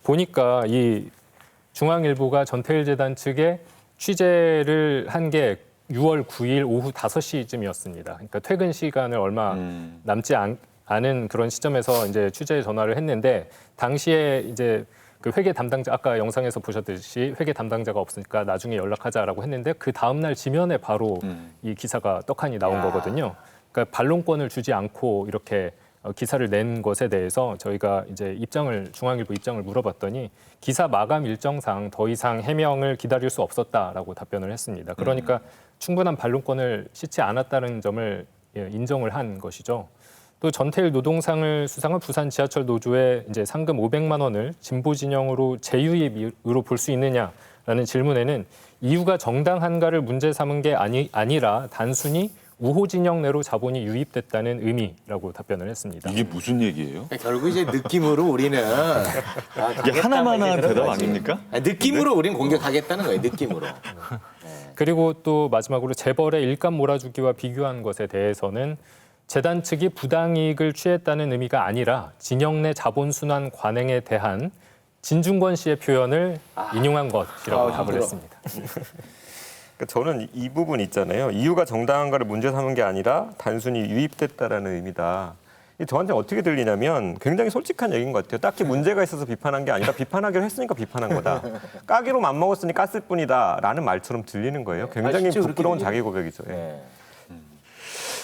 보니까 이 중앙일보가 전태일 재단 측에 취재를 한 게 6월 9일 오후 5시쯤이었습니다. 그러니까 퇴근 시간을 얼마 남지 않은 그런 시점에서 이제 취재 전화를 했는데 당시에 이제 그 회계 담당자 아까 영상에서 보셨듯이 회계 담당자가 없으니까 나중에 연락하자라고 했는데 그 다음 날 지면에 바로 이 기사가 떡하니 나온 거거든요. 그러니까 반론권을 주지 않고 이렇게 기사를 낸 것에 대해서 저희가 이제 중앙일보 입장을 물어봤더니 기사 마감 일정상 더 이상 해명을 기다릴 수 없었다라고 답변을 했습니다. 그러니까 충분한 반론권을 싣지 않았다는 점을 인정을 한 것이죠. 또 전태일 노동상을 수상한 부산 지하철 노조의 이제 상금 500만 원을 진보 진영으로 재유입으로 볼 수 있느냐라는 질문에는 이유가 정당한가를 문제 삼은 게 아니라 단순히 우호 진영 내로 자본이 유입됐다는 의미라고 답변을 했습니다. 이게 무슨 얘기예요? 결국 이제 느낌으로 우리는 이게 하나만한 대답 아닙니까? 느낌으로 우리는 공격하겠다는 거예요. 느낌으로. 그리고 또 마지막으로 재벌의 일감 몰아주기와 비교한 것에 대해서는 재단 측이 부당이익을 취했다는 의미가 아니라 진영 내 자본순환 관행에 대한 진중권 씨의 표현을 인용한 것이라고 답을 했습니다. 그러니까 저는 이 부분 있잖아요. 이유가 정당한가를 문제 삼은 게 아니라 단순히 유입됐다라는 의미다. 이 저한테 어떻게 들리냐면 굉장히 솔직한 얘기인 것 같아요. 딱히 문제가 있어서 비판한 게 아니라 비판하기로 했으니까 비판한 거다. 까기로 맘먹었으니 깠을 뿐이다라는 말처럼 들리는 거예요. 굉장히 실제로 부끄러운 그렇게 자기 고백이죠. 예. 네.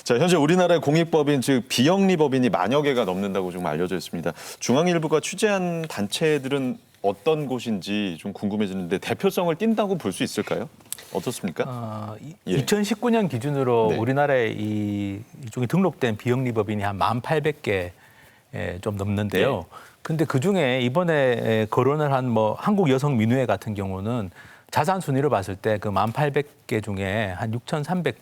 자, 현재 우리나라의 공익법인 즉 비영리 법인이 만여 개가 넘는다고 좀 알려져 있습니다. 중앙일보가 취재한 단체들은 어떤 곳인지 좀 궁금해지는데 대표성을 띈다고 볼 수 있을까요? 어떻습니까? 예. 2019년 기준으로 네. 우리나라에 이쪽에 등록된 비영리 법인이 한 1,800개 좀 넘는데요. 근데 그 중에 이번에 거론을 한 뭐 한국여성민우회 같은 경우는 자산 순위로 봤을 때 그 1,800개 중에 한 6,300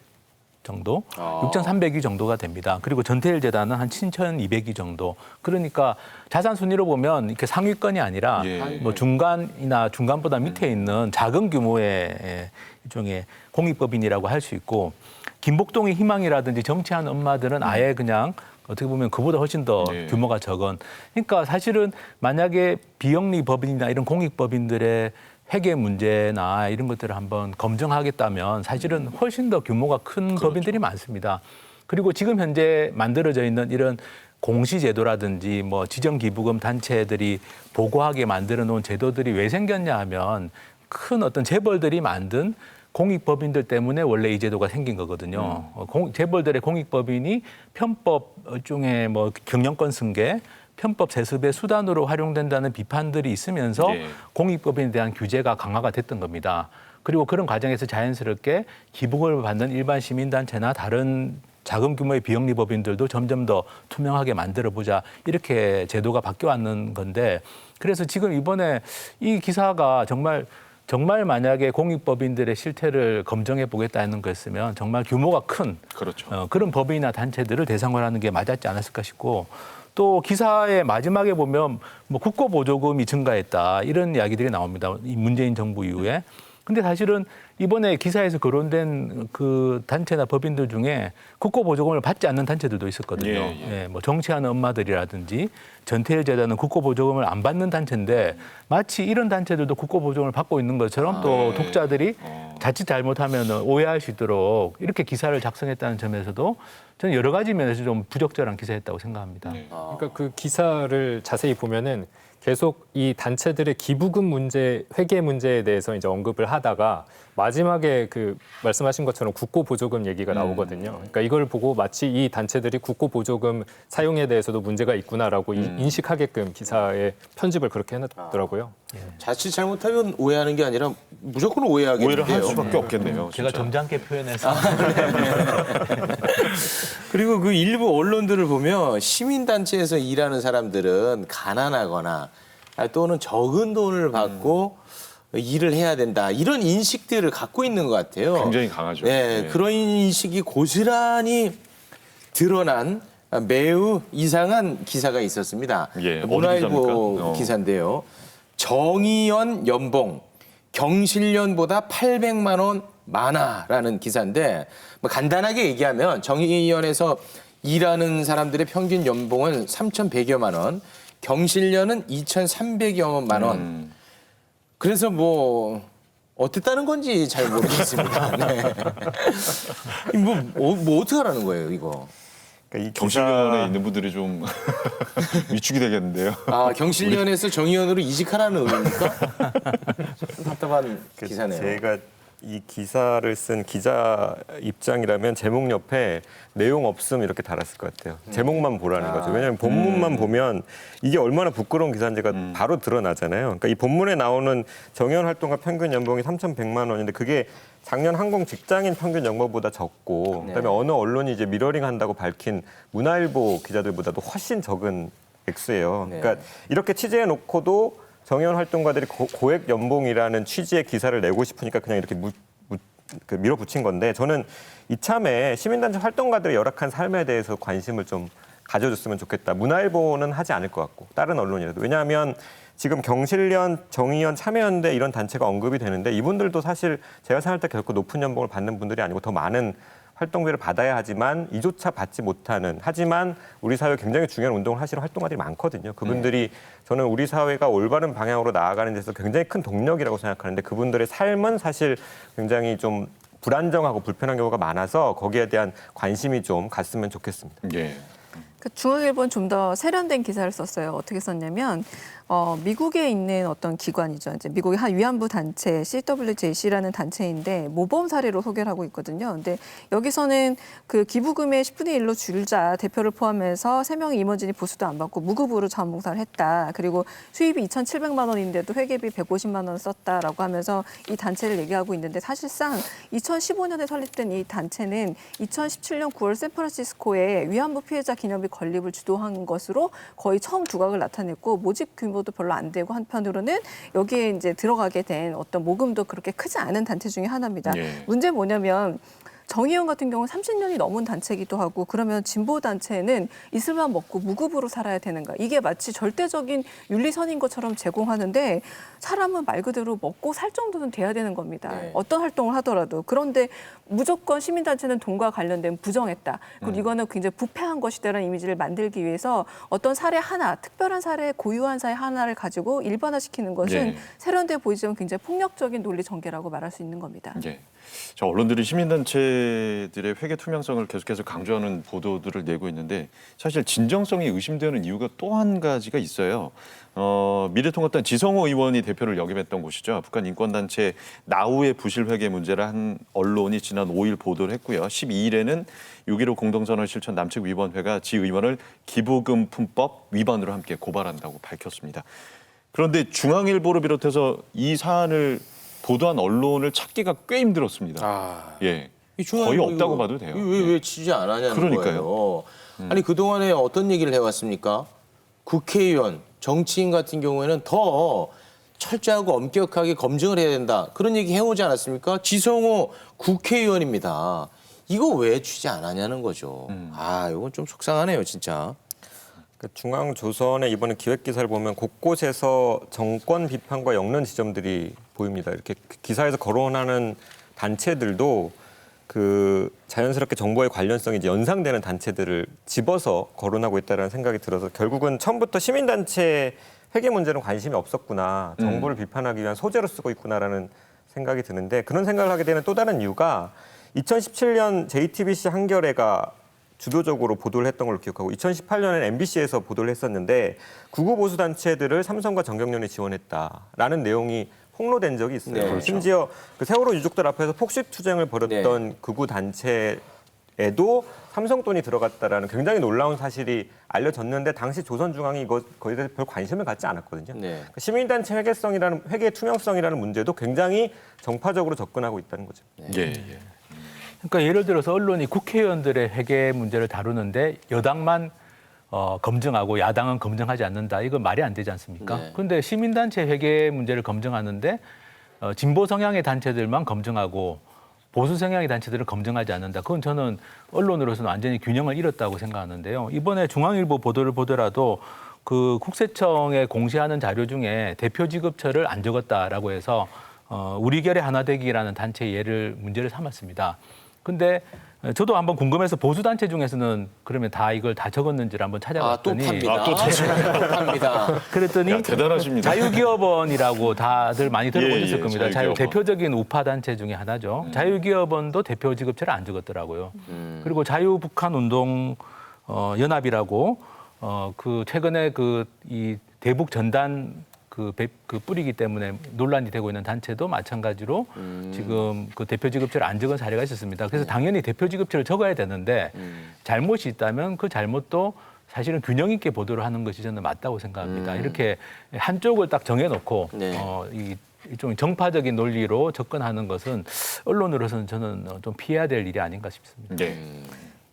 정도, 6,300위 정도가 됩니다. 그리고 전태일 재단은 한 7,200위 정도. 그러니까 자산 순위로 보면 이렇게 상위권이 아니라 예. 뭐 중간이나 중간보다 밑에 있는 작은 규모의 일종의 공익법인이라고 할 수 있고, 김복동의 희망이라든지 정치하는 엄마들은 아예 그냥 어떻게 보면 그보다 훨씬 더 예. 규모가 적은. 그러니까 사실은 만약에 비영리 법인이나 이런 공익법인들의 회계 문제나 이런 것들을 한번 검증하겠다면 사실은 훨씬 더 규모가 큰 법인들이 많습니다. 그리고 지금 현재 만들어져 있는 이런 공시제도라든지 뭐 지정기부금 단체들이 보고하게 만들어 놓은 제도들이 왜 생겼냐 하면 큰 어떤 재벌들이 만든 공익법인들 때문에 원래 이 제도가 생긴 거거든요. 재벌들의 공익법인이 편법 중에 뭐 경영권 승계, 편법 세습의 수단으로 활용된다는 비판들이 있으면서 예. 공익법인에 대한 규제가 강화가 됐던 겁니다. 그리고 그런 과정에서 자연스럽게 기부금을 받는 일반 시민단체나 다른 작은 규모의 비영리 법인들도 점점 더 투명하게 만들어보자, 이렇게 제도가 바뀌어왔는 건데, 그래서 지금 이번에 이 기사가 정말 만약에 공익법인들의 실태를 검증해 보겠다는 거였으면 정말 규모가 큰 그렇죠. 그런 법인이나 단체들을 대상으로 하는 게 맞았지 않았을까 싶고, 또 기사의 마지막에 보면 뭐 국고보조금이 증가했다 이런 이야기들이 나옵니다. 이 문재인 정부 이후에. 근데 사실은 이번에 기사에서 거론된 그 단체나 법인들 중에 국고보조금을 받지 않는 단체들도 있었거든요. 예. 예, 뭐 정치하는 엄마들이라든지 전태일 재단은 국고보조금을 안 받는 단체인데 마치 이런 단체들도 국고보조금을 받고 있는 것처럼 또 독자들이 자칫 잘못하면 오해할 수 있도록 이렇게 기사를 작성했다는 점에서도 저는 여러 가지 면에서 좀 부적절한 기사였다고 생각합니다. 그러니까 그 기사를 자세히 보면은 계속 이 단체들의 기부금 문제, 회계 문제에 대해서 이제 언급을 하다가 마지막에 그 말씀하신 것처럼 국고보조금 얘기가 나오거든요. 그러니까 이걸 보고 마치 이 단체들이 국고보조금 사용에 대해서도 문제가 있구나라고 인식하게끔 기사의 편집을 그렇게 해놨더라고요. 자칫 잘못하면 오해하는 게 아니라 무조건 오해하겠는데요. 오해를 할 수밖에 없겠네요. 제가 진짜. 점잖게 표현해서 그리고 그 일부 언론들을 보면 시민단체에서 일하는 사람들은 가난하거나 또는 적은 돈을 받고 일을 해야 된다, 이런 인식들을 갖고 있는 것 같아요. 굉장히 강하죠. 네, 예. 그런 인식이 고스란히 드러난 매우 이상한 기사가 있었습니다. 예, 어디 문화일보 기사입니까? 기사인데요. 정의연 연봉 경실련보다 800만 원 많아라는 기사인데, 뭐 간단하게 얘기하면 정의연에서 일하는 사람들의 평균 연봉은 3,100여만 원, 경실련은 2,300여만 원. 그래서 뭐 어땠다는 건지 잘 모르겠습니다. 네. 뭐 어떻게 하라는 거예요, 이거? 그러니까 이 경실련에 있는 분들이 좀 위축이 되겠는데요. 아, 경실련에서 정의원으로 이직하라는 의미입니까? 좀 답답한 기사네요. 제가 이 기사를 쓴 기자 입장이라면 제목 옆에 내용 없음 이렇게 달았을 것 같아요. 제목만 보라는 거죠. 왜냐하면 본문만 보면 이게 얼마나 부끄러운 기사인지가 바로 드러나잖아요. 그러니까 이 본문에 나오는 정의원 활동가 평균 연봉이 3,100만 원인데 그게 작년 항공 직장인 평균 연봉보다 적고, 그다음에 어느 언론이 이제 미러링 한다고 밝힌 문화일보 기자들보다도 훨씬 적은 액수예요. 그러니까 이렇게 취재해 놓고도 정의원 활동가들이 고액 연봉이라는 취지의 기사를 내고 싶으니까 그냥 이렇게 밀어붙인 건데, 저는 이참에 시민단체 활동가들의 열악한 삶에 대해서 관심을 좀 가져줬으면 좋겠다. 문화일보는 하지 않을 것 같고 다른 언론이라도. 왜냐하면 지금 경실련, 정의연, 참여연대 이런 단체가 언급이 되는데 이분들도 사실 제가 생각할 때 결코 높은 연봉을 받는 분들이 아니고 더 많은 활동비를 받아야 하지만 이조차 받지 못하는, 하지만 우리 사회에 굉장히 중요한 운동을 하시는 활동가들이 많거든요. 그분들이 저는 우리 사회가 올바른 방향으로 나아가는 데서 굉장히 큰 동력이라고 생각하는데 그분들의 삶은 사실 굉장히 좀 불안정하고 불편한 경우가 많아서 거기에 대한 관심이 좀 갔으면 좋겠습니다. 예. 그 중앙일보는 좀 더 세련된 기사를 썼어요. 어떻게 썼냐면 미국에 있는 어떤 기관이죠. 이제 미국의 한 위안부 단체 CWJC라는 단체인데 모범 사례로 소개를 하고 있거든요. 근데 여기서는 그 기부금의 10분의 1로 줄자 대표를 포함해서 3명의 임원진이 보수도 안 받고 무급으로 자원봉사를 했다. 그리고 수입이 2,700만 원인데도 회계비 150만 원을 썼다라고 하면서 이 단체를 얘기하고 있는데 사실상 2015년에 설립된 이 단체는 2017년 9월 샌프란시스코에 위안부 피해자 기념일 건립을 주도한 것으로 거의 처음 두각을 나타냈고 모집 규모도 별로 안 되고 한편으로는 여기에 이제 들어가게 된 어떤 모금도 그렇게 크지 않은 단체 중에 하나입니다. 예. 문제 뭐냐면 정의연 같은 경우는 30년이 넘은 단체이기도 하고 그러면 진보 단체는 이슬만 먹고 무급으로 살아야 되는가? 이게 마치 절대적인 윤리선인 것처럼 제공하는데 사람은 말 그대로 먹고 살 정도는 돼야 되는 겁니다. 네. 어떤 활동을 하더라도. 그런데 무조건 시민단체는 돈과 관련된 부정했다. 그리고 이거는 굉장히 부패한 것이다라는 이미지를 만들기 위해서 어떤 사례 하나, 특별한 사례, 고유한 사례 하나를 가지고 일반화시키는 것은 예. 세련돼 보이지만 굉장히 폭력적인 논리 전개라고 말할 수 있는 겁니다. 예. 자, 언론들이 시민단체들의 회계 투명성을 계속해서 강조하는 보도들을 내고 있는데 사실 진정성이 의심되는 이유가 또 한 가지가 있어요. 미래통합당 지성호 의원이 대표를 역임했던 곳이죠. 북한 인권단체 나우의 부실 회계 문제를 한 언론이 지난 5일 보도를 했고요. 12일에는 6.15 공동선언 실천 남측위원회가 지 의원을 기부금 품법 위반으로 함께 고발한다고 밝혔습니다. 그런데 중앙일보를 비롯해서 이 사안을 보도한 언론을 찾기가 꽤 힘들었습니다. 예, 이 거의 중앙일보 없다고 이거 봐도 돼요. 왜 취재 안 하냐는 그러니까요. 거예요. 아니 그동안에 어떤 얘기를 해왔습니까? 국회의원, 정치인 같은 경우에는 더 철저하고 엄격하게 검증을 해야 된다. 그런 얘기 해오지 않았습니까? 지성호 국회의원입니다. 이거 왜 취재 안 하냐는 거죠. 이건 좀 속상하네요, 진짜. 중앙조선의 이번에 기획기사를 보면 곳곳에서 정권 비판과 엮는 지점들이 보입니다. 이렇게 기사에서 거론하는 단체들도 그 자연스럽게 정보의 관련성이 이제 연상되는 단체들을 집어서 거론하고 있다는 생각이 들어서 결국은 처음부터 시민단체 회계 문제는 관심이 없었구나. 정부를 비판하기 위한 소재로 쓰고 있구나라는 생각이 드는데 그런 생각을 하게 되는 또 다른 이유가 2017년 JTBC 한겨레가 주도적으로 보도를 했던 걸로 기억하고 2018년에는 MBC에서 보도를 했었는데 극우 보수 단체들을 삼성과 정경련이 지원했다라는 내용이 폭로된 적이 있어요. 네, 그렇죠. 심지어 그 세월호 유족들 앞에서 폭식 투쟁을 벌였던 극우 단체에도 삼성 돈이 들어갔다라는 굉장히 놀라운 사실이 알려졌는데 당시 조선중앙이 거기에 대해서 별 관심을 갖지 않았거든요. 네. 그러니까 시민단체 회계 투명성이라는 문제도 굉장히 정파적으로 접근하고 있다는 거죠. 예, 예. 그러니까 예를 들어서 언론이 국회의원들의 회계 문제를 다루는데 여당만 검증하고 야당은 검증하지 않는다. 이건 말이 안 되지 않습니까? 네. 그런데 시민단체 회계 문제를 검증하는데 진보 성향의 단체들만 검증하고 보수 성향의 단체들은 검증하지 않는다. 그건 저는 언론으로서는 완전히 균형을 잃었다고 생각하는데요. 이번에 중앙일보 보도를 보더라도 그 국세청에 공시하는 자료 중에 대표 지급처를 안 적었다라고 해서 우리 결의 하나 되기라는 단체 문제를 삼았습니다. 근데 저도 한번 궁금해서 보수단체 중에서는 그러면 다 이걸 다 적었는지를 한번 또 찾아봤더니 팝니다. 또 팝니다. 그랬더니 야, 대단하십니다. 자유기업원이라고 다들 많이 들어보셨을 예, 겁니다. 자유기업원. 대표적인 우파 단체 중에 하나죠. 자유기업원도 대표 지급처를 안 적었더라고요. 그리고 자유북한운동 연합이라고 그 최근에 이 대북 전단 그 뿌리기 때문에 논란이 되고 있는 단체도 마찬가지로 지금 그 대표 지급처를 안 적은 사례가 있었습니다. 그래서 당연히 대표 지급처를 적어야 되는데 잘못이 있다면 그 잘못도 사실은 균형 있게 보도를 하는 것이 저는 맞다고 생각합니다. 이렇게 한쪽을 딱 정해놓고 네. 이 일종의 정파적인 논리로 접근하는 것은 언론으로서는 저는 좀 피해야 될 일이 아닌가 싶습니다. 네.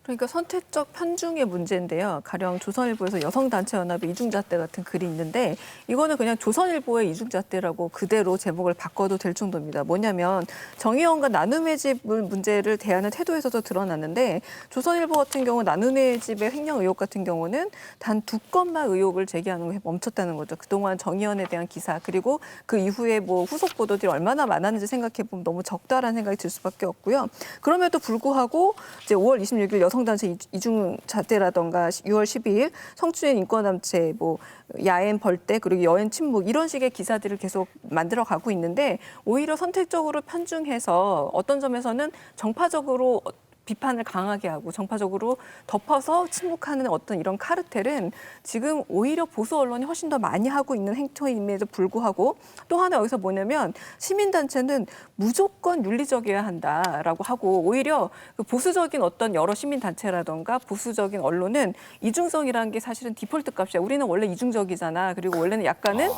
그러니까 선택적 편중의 문제인데요. 가령 조선일보에서 여성단체연합의 이중잣대 같은 글이 있는데 이거는 그냥 조선일보의 이중잣대라고 그대로 제목을 바꿔도 될 정도입니다. 뭐냐면 정의원과 나눔의 집 문제를 대하는 태도에서도 드러났는데 조선일보 같은 경우 나눔의 집의 횡령 의혹 같은 경우는 단 2건만 의혹을 제기하는 게 멈췄다는 거죠. 그동안 정의원에 대한 기사 그리고 그 이후에 뭐 후속 보도들이 얼마나 많았는지 생각해 보면 너무 적다라는 생각이 들 수밖에 없고요. 그럼에도 불구하고 이제 5월 26일 여성단체 이중잣대라던가 6월 12일 성추행 인권단체 뭐 야엔 벌떼 그리고 여행 침묵 이런 식의 기사들을 계속 만들어가고 있는데 오히려 선택적으로 편중해서 어떤 점에서는 정파적으로 비판을 강하게 하고 정파적으로 덮어서 침묵하는 어떤 이런 카르텔은 지금 오히려 보수 언론이 훨씬 더 많이 하고 있는 행태임에도 불구하고 또 하나 여기서 뭐냐면 시민단체는 무조건 윤리적이어야 한다라고 하고 오히려 그 보수적인 어떤 여러 시민단체라던가 보수적인 언론은 이중성이라는 게 사실은 디폴트 값이야. 우리는 원래 이중적이잖아. 그리고 원래는 약간은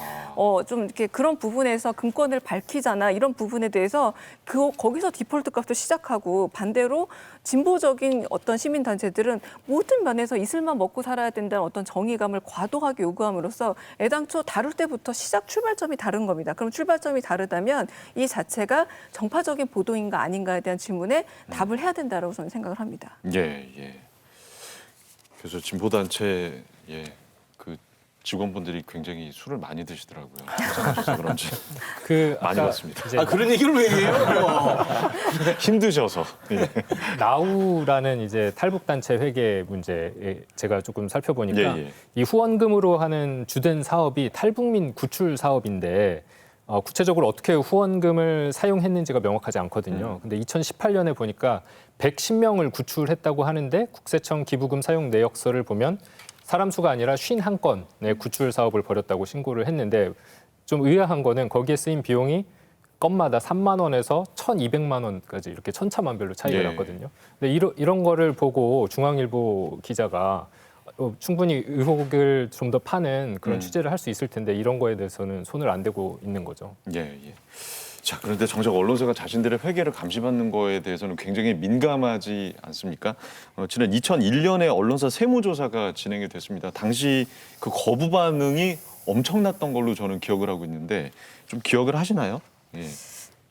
좀 이렇게 그런 부분에서 금권을 밝히잖아. 이런 부분에 대해서 거기서 디폴트 값도 시작하고 반대로 진보적인 어떤 시민단체들은 모든 면에서 이슬만 먹고 살아야 된다는 어떤 정의감을 과도하게 요구함으로써 애당초 다룰 때부터 시작 출발점이 다른 겁니다. 그럼 출발점이 다르다면 이 자체가 정파적인 보도인가 아닌가에 대한 질문에 답을 해야 된다고 저는 생각을 합니다. 예, 예. 그래서 진보단체 그 직원분들이 굉장히 술을 많이 드시더라고요. 그래서 그런지 그 많이 아까 봤습니다. 이제 그런 얘기를 왜 해요? 힘드셔서. 예. 나우라는 이제 탈북 단체 회계 문제 제가 조금 살펴보니까 예, 예. 이 후원금으로 하는 주된 사업이 탈북민 구출 사업인데 구체적으로 어떻게 후원금을 사용했는지가 명확하지 않거든요. 근데 2018년에 보니까 110명을 구출했다고 하는데 국세청 기부금 사용 내역서를 보면 사람 수가 아니라 51건의 구출 사업을 벌였다고 신고를 했는데 좀 의아한 거는 거기에 쓰인 비용이 건마다 3만 원에서 1,200만 원까지 이렇게 천차만별로 차이가 예. 났거든요. 근데 이런 거를 보고 중앙일보 기자가 충분히 의혹을 좀 더 파는 그런 취재를 할 수 있을 텐데 이런 거에 대해서는 손을 안 대고 있는 거죠. 예, 예. 자, 그런데 정작 언론사가 자신들의 회계를 감시받는 거에 대해서는 굉장히 민감하지 않습니까? 지난 2001년에 언론사 세무조사가 진행이 됐습니다. 당시 그 거부 반응이 엄청났던 걸로 저는 기억을 하고 있는데 좀 기억을 하시나요? 예.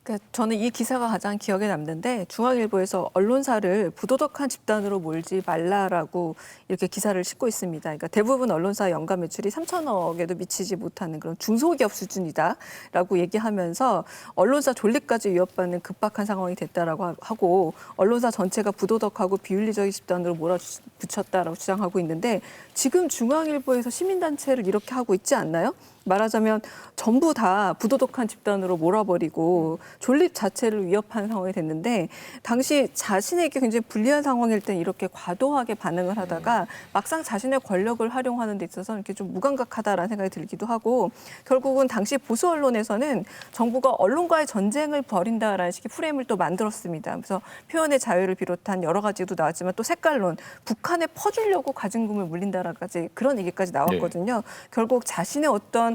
그러니까 저는 이 기사가 가장 기억에 남는데 중앙일보에서 언론사를 부도덕한 집단으로 몰지 말라라고 이렇게 기사를 싣고 있습니다. 그러니까 대부분 언론사 연간 매출이 3천억에도 미치지 못하는 그런 중소기업 수준이다라고 얘기하면서 언론사 존립까지 위협받는 급박한 상황이 됐다라고 하고 언론사 전체가 부도덕하고 비윤리적인 집단으로 몰아붙였다라고 주장하고 있는데 지금 중앙일보에서 시민단체를 이렇게 하고 있지 않나요? 말하자면 전부 다 부도덕한 집단으로 몰아버리고 존립 자체를 위협한 상황이 됐는데 당시 자신에게 굉장히 불리한 상황일 때 이렇게 과도하게 반응을 하다가 막상 자신의 권력을 활용하는 데 있어서 이렇게 좀 무감각하다라는 생각이 들기도 하고 결국은 당시 보수 언론에서는 정부가 언론과의 전쟁을 벌인다라는 식의 프레임을 또 만들었습니다. 그래서 표현의 자유를 비롯한 여러 가지도 나왔지만 또 색깔론 북한에 퍼주려고 가진 금을 물린다라까지 그런 얘기까지 나왔거든요. 결국 자신의 어떤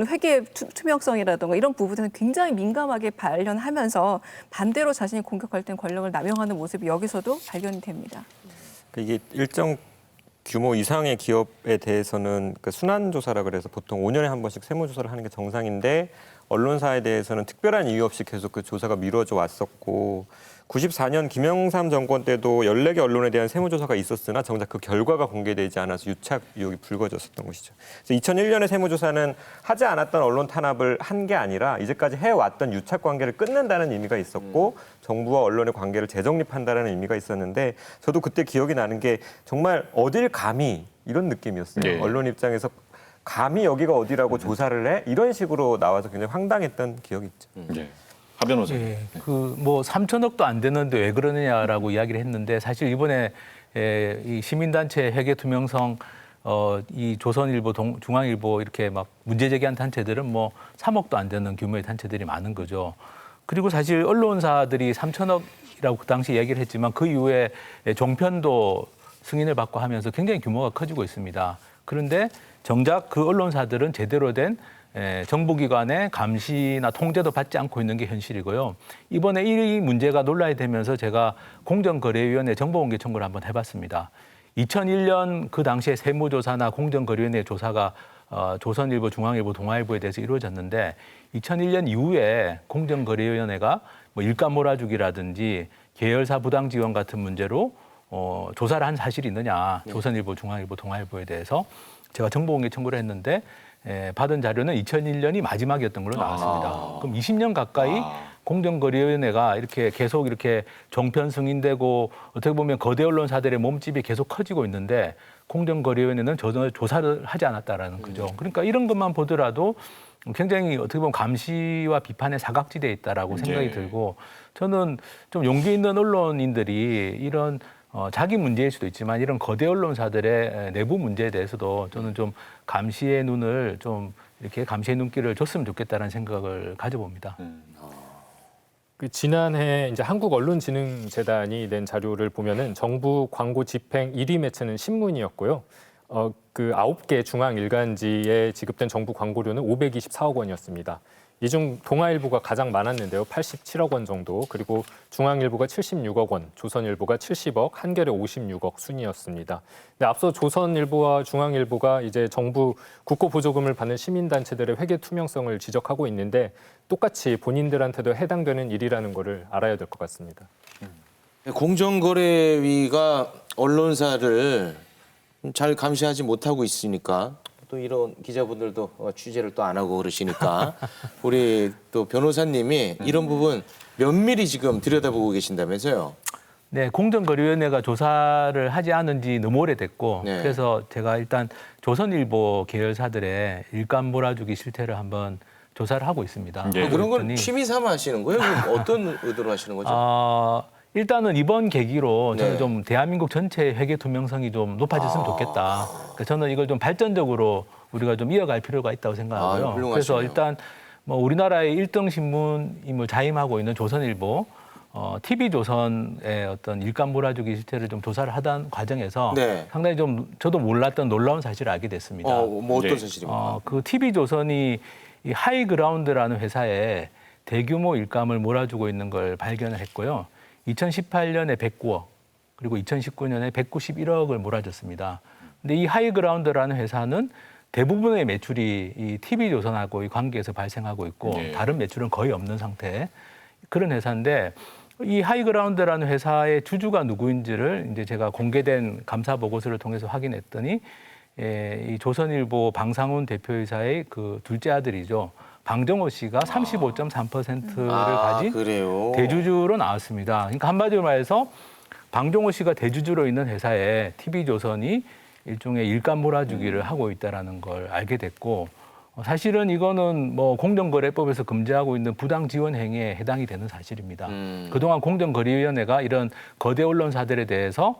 회계 투명성이라든가 이런 부분에는 굉장히 민감하게 발견하면서 반대로 자신이 공격할 땐 권력을 남용하는 모습이 여기서도 발견이 됩니다. 이게 일정 규모 이상의 기업에 대해서는 그 순환 조사라 그래서 보통 5년에 한 번씩 세무 조사를 하는 게 정상인데 언론사에 대해서는 특별한 이유 없이 계속 그 조사가 미뤄져 왔었고 94년 김영삼 정권 때도 14개 언론에 대한 세무조사가 있었으나 정작 그 결과가 공개되지 않아서 유착 의혹이 불거졌었던 것이죠. 그래서 2001년에 세무조사는 하지 않았던 언론 탄압을 한 게 아니라 이제까지 해왔던 유착 관계를 끊는다는 의미가 있었고 정부와 언론의 관계를 재정립한다는 의미가 있었는데 저도 그때 기억이 나는 게 정말 어딜 감히 이런 느낌이었어요. 네. 언론 입장에서 감히 여기가 어디라고 조사를 해? 이런 식으로 나와서 굉장히 황당했던 기억이 있죠. 예. 하 변호사님. 예, 그 뭐 3천억도 안 되는데 왜 그러느냐라고 이야기를 했는데 사실 이번에 이 시민단체 회계 투명성 이 조선일보, 중앙일보 이렇게 막 문제 제기한 단체들은 뭐 3억도 안 되는 규모의 단체들이 많은 거죠. 그리고 사실 언론사들이 3천억이라고 그 당시 이야기를 했지만 그 이후에 종편도 승인을 받고 하면서 굉장히 규모가 커지고 있습니다. 그런데 정작 그 언론사들은 제대로 된 정부기관의 감시나 통제도 받지 않고 있는 게 현실이고요. 이번에 이 문제가 논란이 되면서 제가 공정거래위원회 정보공개 청구를 한번 해봤습니다. 2001년 그 당시에 세무조사나 공정거래위원회 조사가 조선일보, 중앙일보, 동아일보에 대해서 이루어졌는데 2001년 이후에 공정거래위원회가 뭐 일감 몰아주기라든지 계열사 부당 지원 같은 문제로 조사를 한 사실이 있느냐. 조선일보, 중앙일보, 동아일보에 대해서 제가 정보공개 청구를 했는데 받은 자료는 2001년이 마지막이었던 걸로 나왔습니다. 그럼 20년 가까이 공정거래위원회가 이렇게 계속 이렇게 종편 승인되고 어떻게 보면 거대 언론사들의 몸집이 계속 커지고 있는데 공정거래위원회는 전혀 조사를 하지 않았다라는 거죠. 그러니까 이런 것만 보더라도 굉장히 어떻게 보면 감시와 비판의 사각지대에 있다라고 생각이 들고 저는 좀 용기 있는 언론인들이 이런 자기 문제일 수도 있지만 이런 거대 언론사들의 내부 문제에 대해서도 저는 좀 감시의 눈을 좀 이렇게 감시의 눈길을 줬으면 좋겠다는 생각을 가져봅니다. 그 지난해 이제 한국언론진흥재단이 낸 자료를 보면은 정부 광고 집행 1위 매체는 신문이었고요. 그 9개 중앙 일간지에 지급된 정부 광고료는 524억 원이었습니다. 이 중 동아일보가 가장 많았는데요. 87억 원 정도. 그리고 중앙일보가 76억 원, 조선일보가 70억, 한겨레 56억 순이었습니다. 근데 앞서 조선일보와 중앙일보가 이제 정부 국고 보조금을 받는 시민단체들의 회계 투명성을 지적하고 있는데 똑같이 본인들한테도 해당되는 일이라는 거를 알아야 될 것 같습니다. 공정거래위가 언론사를 잘 감시하지 못하고 있으니까 또 이런 기자분들도 취재를 또 안 하고 그러시니까 우리 또 변호사님이 이런 부분 면밀히 지금 들여다보고 계신다면서요? 네, 공정거래위원회가 조사를 하지 않은 지 너무 오래됐고 네. 그래서 제가 일단 조선일보 계열사들의 일감 몰아주기 실태를 한번 조사를 하고 있습니다. 네. 하고 그런 걸 있더니 취미 삼아 하시는 거예요? 그럼 어떤 의도로 하시는 거죠? 일단은 이번 계기로 저는 네. 좀 대한민국 전체의 회계 투명성이 좀 높아졌으면 좋겠다. 그러니까 저는 이걸 좀 발전적으로 우리가 좀 이어갈 필요가 있다고 생각하고요. 훌륭하시네요. 그래서 일단 뭐 우리나라의 1등 신문임을 자임하고 있는 조선일보, TV조선의 어떤 일감 몰아주기 실태를 좀 조사를 하던 과정에서 네. 상당히 좀 저도 몰랐던 놀라운 사실을 알게 됐습니다. 뭐 어떤 네. 사실입니까? 그 TV조선이 이 하이그라운드라는 회사에 대규모 일감을 몰아주고 있는 걸 발견을 했고요. 2018년에 109억, 그리고 2019년에 191억을 몰아줬습니다. 근데 이 하이그라운드라는 회사는 대부분의 매출이 이 TV조선하고의 관계에서 발생하고 있고 네. 다른 매출은 거의 없는 상태. 그런 회사인데 이 하이그라운드라는 회사의 주주가 누구인지를 이제 제가 공개된 감사 보고서를 통해서 확인했더니 이 조선일보 방상훈 대표이사의 그 둘째 아들이죠. 방정호 씨가 35.3%를 가진 그래요? 대주주로 나왔습니다. 그러니까 한마디로 말해서 방정호 씨가 대주주로 있는 회사에 TV조선이 일종의 일감 몰아주기를 하고 있다는 걸 알게 됐고 사실은 이거는 뭐 공정거래법에서 금지하고 있는 부당 지원 행위에 해당이 되는 사실입니다. 그동안 공정거래위원회가 이런 거대 언론사들에 대해서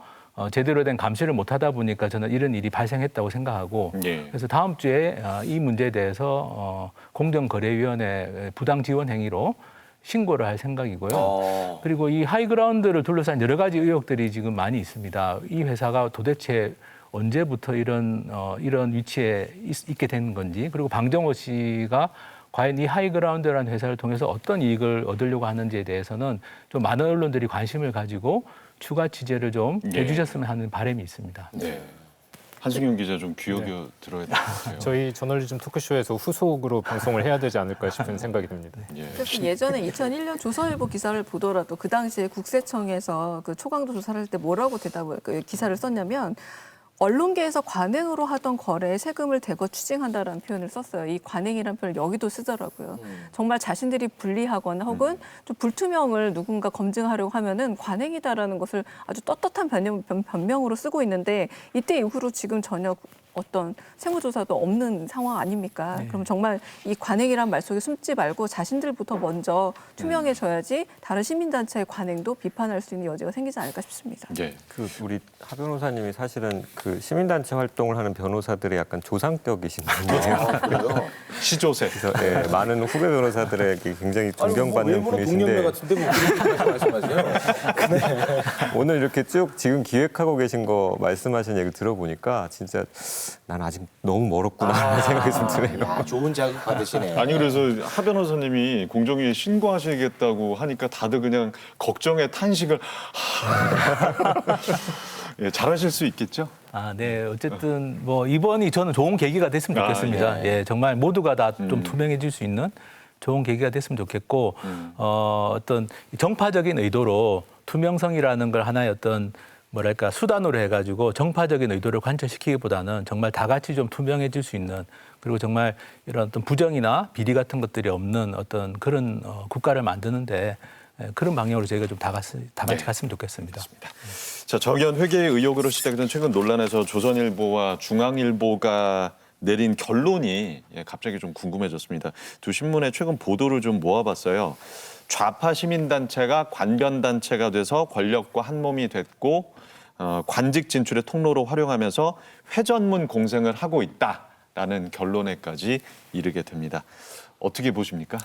제대로 된 감시를 못하다 보니까 저는 이런 일이 발생했다고 생각하고 네. 그래서 다음 주에 이 문제에 대해서 공정거래위원회 부당 지원 행위로 신고를 할 생각이고요. 그리고 이 하이그라운드를 둘러싼 여러 가지 의혹들이 지금 많이 있습니다. 이 회사가 도대체 언제부터 이런 위치에 있게 된 건지 그리고 방정호 씨가 과연 이 하이그라운드라는 회사를 통해서 어떤 이익을 얻으려고 하는지에 대해서는 좀 많은 언론들이 관심을 가지고 추가 취재를 좀 네. 해주셨으면 하는 바람이 있습니다. 네. 한승윤 기자 좀 귀여겨 들어야 될 것 같아요. 저희 저널리즘 토크쇼에서 후속으로 방송을 해야 되지 않을까 싶은 생각이 듭니다. 예. 그래서 예전에 2001년 조선일보 기사를 보더라도 그 당시에 국세청에서 그 초강도 조사를 할 때 뭐라고 그 기사를 썼냐면 언론계에서 관행으로 하던 거래에 세금을 대거 추징한다라는 표현을 썼어요. 이 관행이라는 표현을 여기도 쓰더라고요. 정말 자신들이 불리하거나 혹은 좀 불투명을 누군가 검증하려고 하면은 관행이다라는 것을 아주 떳떳한 변명으로 쓰고 있는데 이때 이후로 지금 전혀 어떤 세무조사도 없는 상황 아닙니까? 그럼 정말 이 관행이란 말 속에 숨지 말고 자신들부터 먼저 투명해져야지 다른 시민단체의 관행도 비판할 수 있는 여지가 생기지 않을까 싶습니다. 예. 그 우리 하 변호사님이 사실은 그 시민단체 활동을 하는 변호사들의 약간 조상격이신 분이에요. 시조세. 그래서 예, 많은 후배 변호사들에게 굉장히 존경받는 동년배 분이신데 같은데 뭐 그렇게 말씀하세요? 오늘 이렇게 쭉 지금 기획하고 계신 거 말씀하신 얘기 들어보니까 진짜 난 아직 너무 멀었구나 하는 생각이 좀 드네요. 야, 좋은 자극 받으시네. 아니 그래서 하 변호사님이 공정위에 신고하시겠다고 하니까 다들 그냥 걱정에 탄식을 예, 잘하실 수 있겠죠? 네. 어쨌든 뭐 이번이 저는 좋은 계기가 됐으면 좋겠습니다. 예, 정말 모두가 다 좀 투명해질 수 있는 좋은 계기가 됐으면 좋겠고 어떤 정파적인 의도로 투명성이라는 걸 하나의 어떤 뭐랄까 수단으로 해가지고 정파적인 의도를 관철시키기보다는 정말 다 같이 좀 투명해질 수 있는 그리고 정말 이런 어떤 부정이나 비리 같은 것들이 없는 어떤 그런 국가를 만드는데 그런 방향으로 저희가 좀 다 같이 갔으면 좋겠습니다. 자, 정의원 회계 의혹으로 시작된 최근 논란에서 조선일보와 중앙일보가 내린 결론이 갑자기 좀 궁금해졌습니다. 두 신문의 최근 보도를 좀 모아봤어요. 좌파 시민단체가 관변단체가 돼서 권력과 한몸이 됐고 관직 진출의 통로로 활용하면서 회전문 공생을 하고 있다라는 결론에까지 이르게 됩니다. 어떻게 보십니까?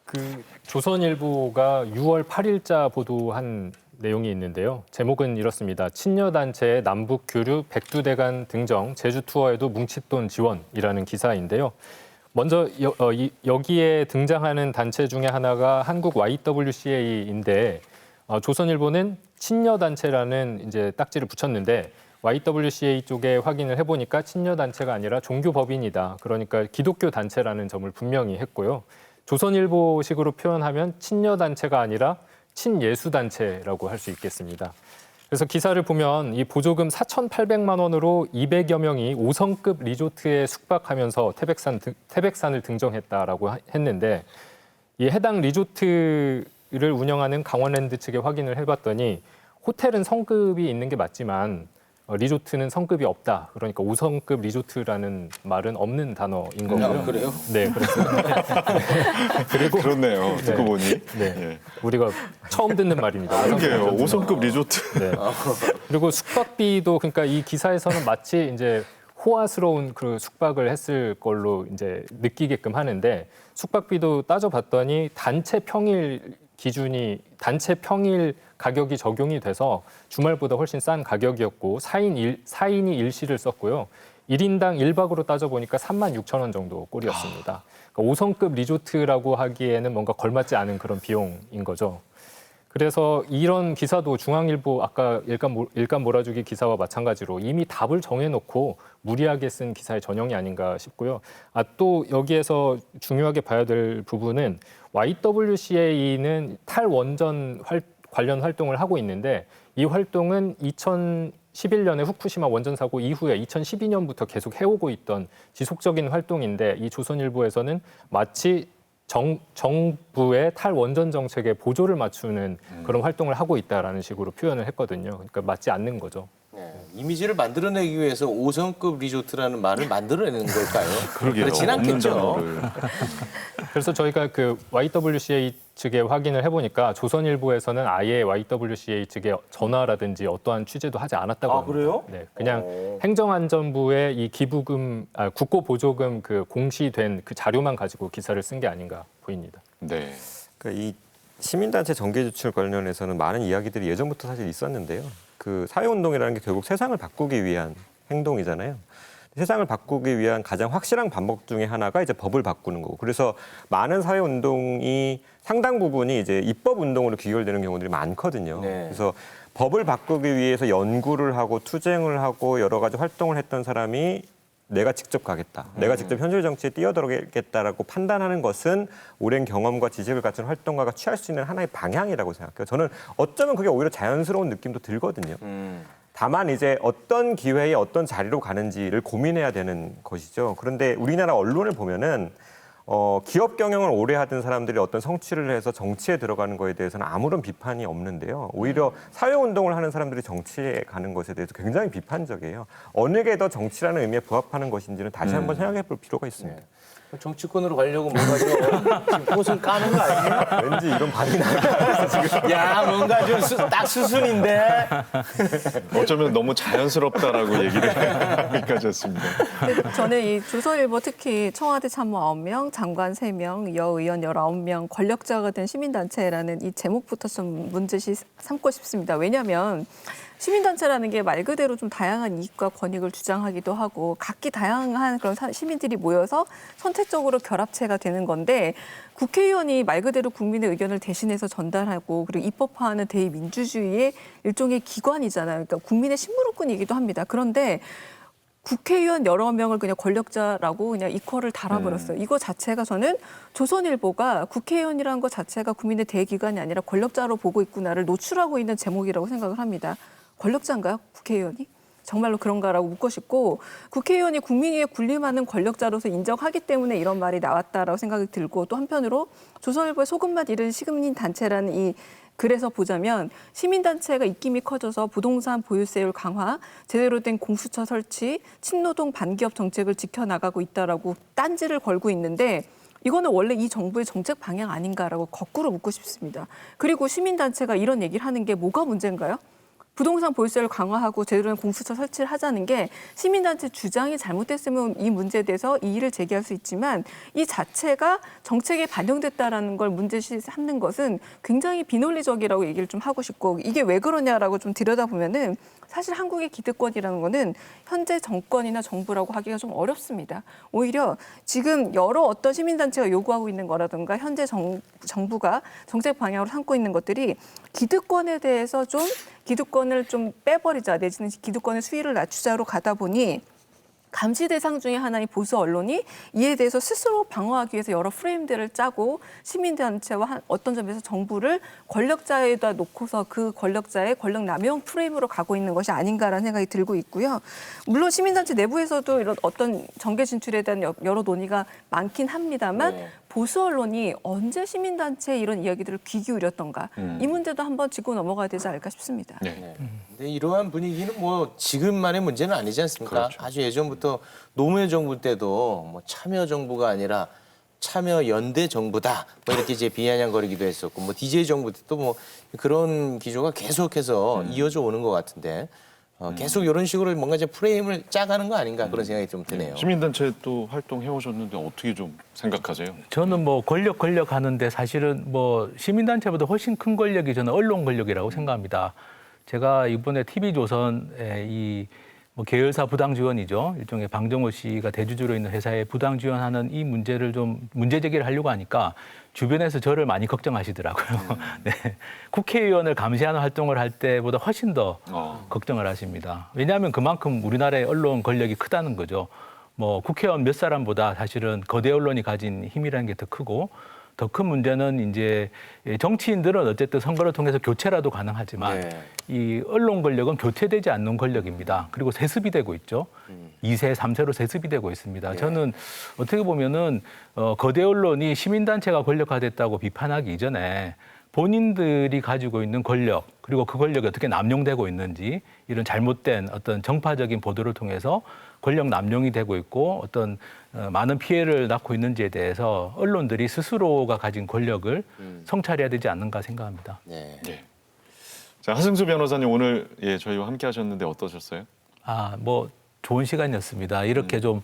그 조선일보가 6월 8일자 보도한 내용이 있는데요. 제목은 이렇습니다. 친여단체의 남북 교류 백두대간 등정, 제주 투어에도 뭉칫돈 지원이라는 기사인데요. 먼저 여기에 등장하는 단체 중에 하나가 한국 YWCA인데 조선일보는 친여단체라는 이제 딱지를 붙였는데 YWCA 쪽에 확인을 해보니까 친여단체가 아니라 종교법인이다. 그러니까 기독교 단체라는 점을 분명히 했고요. 조선일보식으로 표현하면 친여단체가 아니라 친예수단체라고 할 수 있겠습니다. 그래서 기사를 보면 이 보조금 4,800만 원으로 200여 명이 5성급 리조트에 숙박하면서 태백산을 등정했다라고 했는데 이 해당 리조트를 운영하는 강원랜드 측에 확인을 해봤더니 호텔은 성급이 있는 게 맞지만 리조트는 성급이 없다. 그러니까 5성급 리조트라는 말은 없는 단어인 거고요. 그래요? 네, 그렇습니다. 그리고 그렇네요. 듣고 보니. 네, 예. 우리가 처음 듣는 말입니다. 그러게요. 5성급 리조트. 네. 그리고 숙박비도 그러니까 이 기사에서는 마치 이제 호화스러운 그 숙박을 했을 걸로 이제 느끼게끔 하는데 숙박비도 따져봤더니 단체 평일 가격이 적용이 돼서 주말보다 훨씬 싼 가격이었고 4인이 일시를 썼고요. 1인당 1박으로 따져보니까 36,000원 정도 꼴이었습니다. 그러니까 5성급 리조트라고 하기에는 뭔가 걸맞지 않은 그런 비용인 거죠. 그래서 이런 기사도 중앙일보 아까 일감 몰아주기 기사와 마찬가지로 이미 답을 정해놓고 무리하게 쓴 기사의 전형이 아닌가 싶고요. 또 여기에서 중요하게 봐야 될 부분은 YWCA는 탈원전 관련 활동을 하고 있는데 이 활동은 2011년에 후쿠시마 원전 사고 이후에 2012년부터 계속 해오고 있던 지속적인 활동인데 이 조선일보에서는 마치 정부의 탈원전 정책에 보조를 맞추는 그런 활동을 하고 있다라는 식으로 표현을 했거든요. 그러니까 맞지 않는 거죠. 네. 이미지를 만들어내기 위해서 5성급 리조트라는 말을 만들어내는 걸까요? 그러게요. 그렇진 없는 않겠죠. 단어를. 그래서 저희가 그 YWCA 측에 확인을 해보니까 조선일보에서는 아예 YWCA 측에 전화라든지 어떠한 취재도 하지 않았다고 합니다. 그래요? 네, 그냥 행정안전부의 이 국고보조금 그 공시된 그 자료만 가지고 기사를 쓴 게 아닌가 보입니다. 네. 그러니까 이 시민단체 정계 제출 관련해서는 많은 이야기들이 예전부터 사실 있었는데요. 그 사회운동이라는 게 결국 세상을 바꾸기 위한 행동이잖아요. 세상을 바꾸기 위한 가장 확실한 방법 중에 하나가 이제 법을 바꾸는 거고. 그래서 많은 사회운동이 상당 부분이 이제 입법운동으로 귀결되는 경우들이 많거든요. 네. 그래서 법을 바꾸기 위해서 연구를 하고 투쟁을 하고 여러 가지 활동을 했던 사람이 내가 직접 가겠다. 내가 직접 현실 정치에 뛰어들어가겠다라고 판단하는 것은 오랜 경험과 지식을 갖춘 활동가가 취할 수 있는 하나의 방향이라고 생각해요. 저는 어쩌면 그게 오히려 자연스러운 느낌도 들거든요. 다만 이제 어떤 기회에 어떤 자리로 가는지를 고민해야 되는 것이죠. 그런데 우리나라 언론을 보면은 기업 경영을 오래 하던 사람들이 어떤 성취를 해서 정치에 들어가는 거에 대해서는 아무런 비판이 없는데요. 오히려 사회운동을 하는 사람들이 정치에 가는 것에 대해서 굉장히 비판적이에요. 어느 게 더 정치라는 의미에 부합하는 것인지는 다시 한번 생각해 볼 필요가 있습니다. 정치권으로 가려고 뭔가 좀 지금 꽃을 까는 거 아니에요? 왠지 이런 반응이 나요. 야, 뭔가 좀 딱 수순인데. 어쩌면 너무 자연스럽다라고 얘기를 여기까지 했습니다. 근데 저는 이 조선일보 특히 청와대 참모 9명, 장관 3명, 여의원 19명, 권력자가 된 시민단체라는 이 제목부터 좀 문제시 삼고 싶습니다. 왜냐하면 시민단체라는 게 말 그대로 좀 다양한 이익과 권익을 주장하기도 하고 각기 다양한 그런 시민들이 모여서 선택적으로 결합체가 되는 건데 국회의원이 말 그대로 국민의 의견을 대신해서 전달하고 그리고 입법화하는 대의민주주의의 일종의 기관이잖아요. 그러니까 국민의 식물원군이기도 합니다. 그런데 국회의원 여러 명을 그냥 권력자라고 그냥 이퀄을 달아버렸어요. 이거 자체가 저는 조선일보가 국회의원이라는 것 자체가 국민의 대기관이 아니라 권력자로 보고 있구나를 노출하고 있는 제목이라고 생각을 합니다. 권력자인가요? 국회의원이? 정말로 그런가라고 묻고 싶고 국회의원이 국민위에 군림하는 권력자로서 인정하기 때문에 이런 말이 나왔다라고 생각이 들고 또 한편으로 조선일보의 소금맛 잃은 시민인 단체라는 이 글에서 보자면 시민단체가 입김이 커져서 부동산 보유세율 강화, 제대로 된 공수처 설치, 친노동 반기업 정책을 지켜나가고 있다라고 딴지를 걸고 있는데 이거는 원래 이 정부의 정책 방향 아닌가라고 거꾸로 묻고 싶습니다. 그리고 시민단체가 이런 얘기를 하는 게 뭐가 문제인가요? 부동산 보유세를 강화하고 제대로 된 공수처 설치를 하자는 게 시민단체 주장이 잘못됐으면 이 문제에 대해서 이의를 제기할 수 있지만 이 자체가 정책에 반영됐다라는 걸 문제시 삼는 것은 굉장히 비논리적이라고 얘기를 좀 하고 싶고 이게 왜 그러냐라고 좀 들여다보면은 사실 한국의 기득권이라는 거는 현재 정권이나 정부라고 하기가 좀 어렵습니다. 오히려 지금 여러 어떤 시민단체가 요구하고 있는 거라든가 현재 정부가 정책 방향으로 삼고 있는 것들이 기득권에 대해서 좀 기득권을 좀 빼버리자 내지는 기득권의 수위를 낮추자로 가다 보니 감시 대상 중에 하나인 보수 언론이 이에 대해서 스스로 방어하기 위해서 여러 프레임들을 짜고 시민단체와 어떤 점에서 정부를 권력자에다 놓고서 그 권력자의 권력 남용 프레임으로 가고 있는 것이 아닌가라는 생각이 들고 있고요. 물론 시민단체 내부에서도 이런 어떤 정계 진출에 대한 여러 논의가 많긴 합니다만 보수 언론이 언제 시민단체에 이런 이야기들을 귀 기울였던가 이 문제도 한번 짚고 넘어가야 되지 않을까 싶습니다. 네. 근데 이러한 분위기는 뭐 지금만의 문제는 아니지 않습니까? 그렇죠. 아주 예전부터 노무현 정부 때도 뭐 참여 정부가 아니라 참여 연대 정부다 뭐 이렇게 이제 비아냥거리기도 했었고 뭐 DJ 정부 때도 뭐 그런 기조가 계속해서 이어져 오는 것 같은데 계속 이런 식으로 뭔가 이제 프레임을 짜가는 거 아닌가 그런 생각이 좀 드네요. 시민단체 또 활동해 오셨는데 어떻게 좀 생각하세요? 저는 뭐 권력 하는데 사실은 뭐 시민단체보다 훨씬 큰 권력이 저는 언론 권력이라고 생각합니다. 제가 이번에 TV조선의 이 뭐 계열사 부당 지원이죠. 일종의 방정호 씨가 대주주로 있는 회사에 부당 지원하는 이 문제를 좀 문제 제기를 하려고 하니까 주변에서 저를 많이 걱정하시더라고요. 네. 국회의원을 감시하는 활동을 할 때보다 훨씬 더 걱정을 하십니다. 왜냐하면 그만큼 우리나라의 언론 권력이 크다는 거죠. 뭐 국회의원 몇 사람보다 사실은 거대 언론이 가진 힘이라는 게 더 크고 더 큰 문제는 이제 정치인들은 어쨌든 선거를 통해서 교체라도 가능하지만 이 언론 권력은 교체되지 않는 권력입니다. 그리고 세습이 되고 있죠. 2세, 3세로 세습이 되고 있습니다. 저는 어떻게 보면은 거대 언론이 시민단체가 권력화됐다고 비판하기 이전에 본인들이 가지고 있는 권력 그리고 그 권력이 어떻게 남용되고 있는지 이런 잘못된 어떤 정파적인 보도를 통해서 권력 남용이 되고 있고 어떤 많은 피해를 낳고 있는지에 대해서 언론들이 스스로가 가진 권력을 성찰해야 되지 않는가 생각합니다. 네. 예. 자, 하승수 변호사님 오늘 저희와 함께 하셨는데 어떠셨어요? 뭐 좋은 시간이었습니다. 이렇게 좀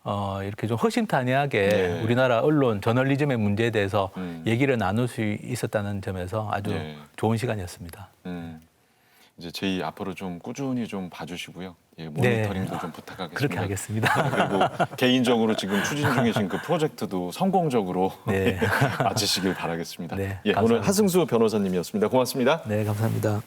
허심탄회하게 우리나라 언론, 저널리즘의 문제에 대해서 얘기를 나눌 수 있었다는 점에서 아주 좋은 시간이었습니다. 이제 저희 앞으로 좀 꾸준히 좀 봐주시고요. 모니터링도 좀 부탁하겠습니다. 그렇게 하겠습니다. 그리고 개인적으로 지금 추진 중이신 그 프로젝트도 성공적으로 마치시길 바라겠습니다. 네, 오늘 감사합니다. 하승수 변호사님이었습니다. 고맙습니다. 네, 감사합니다.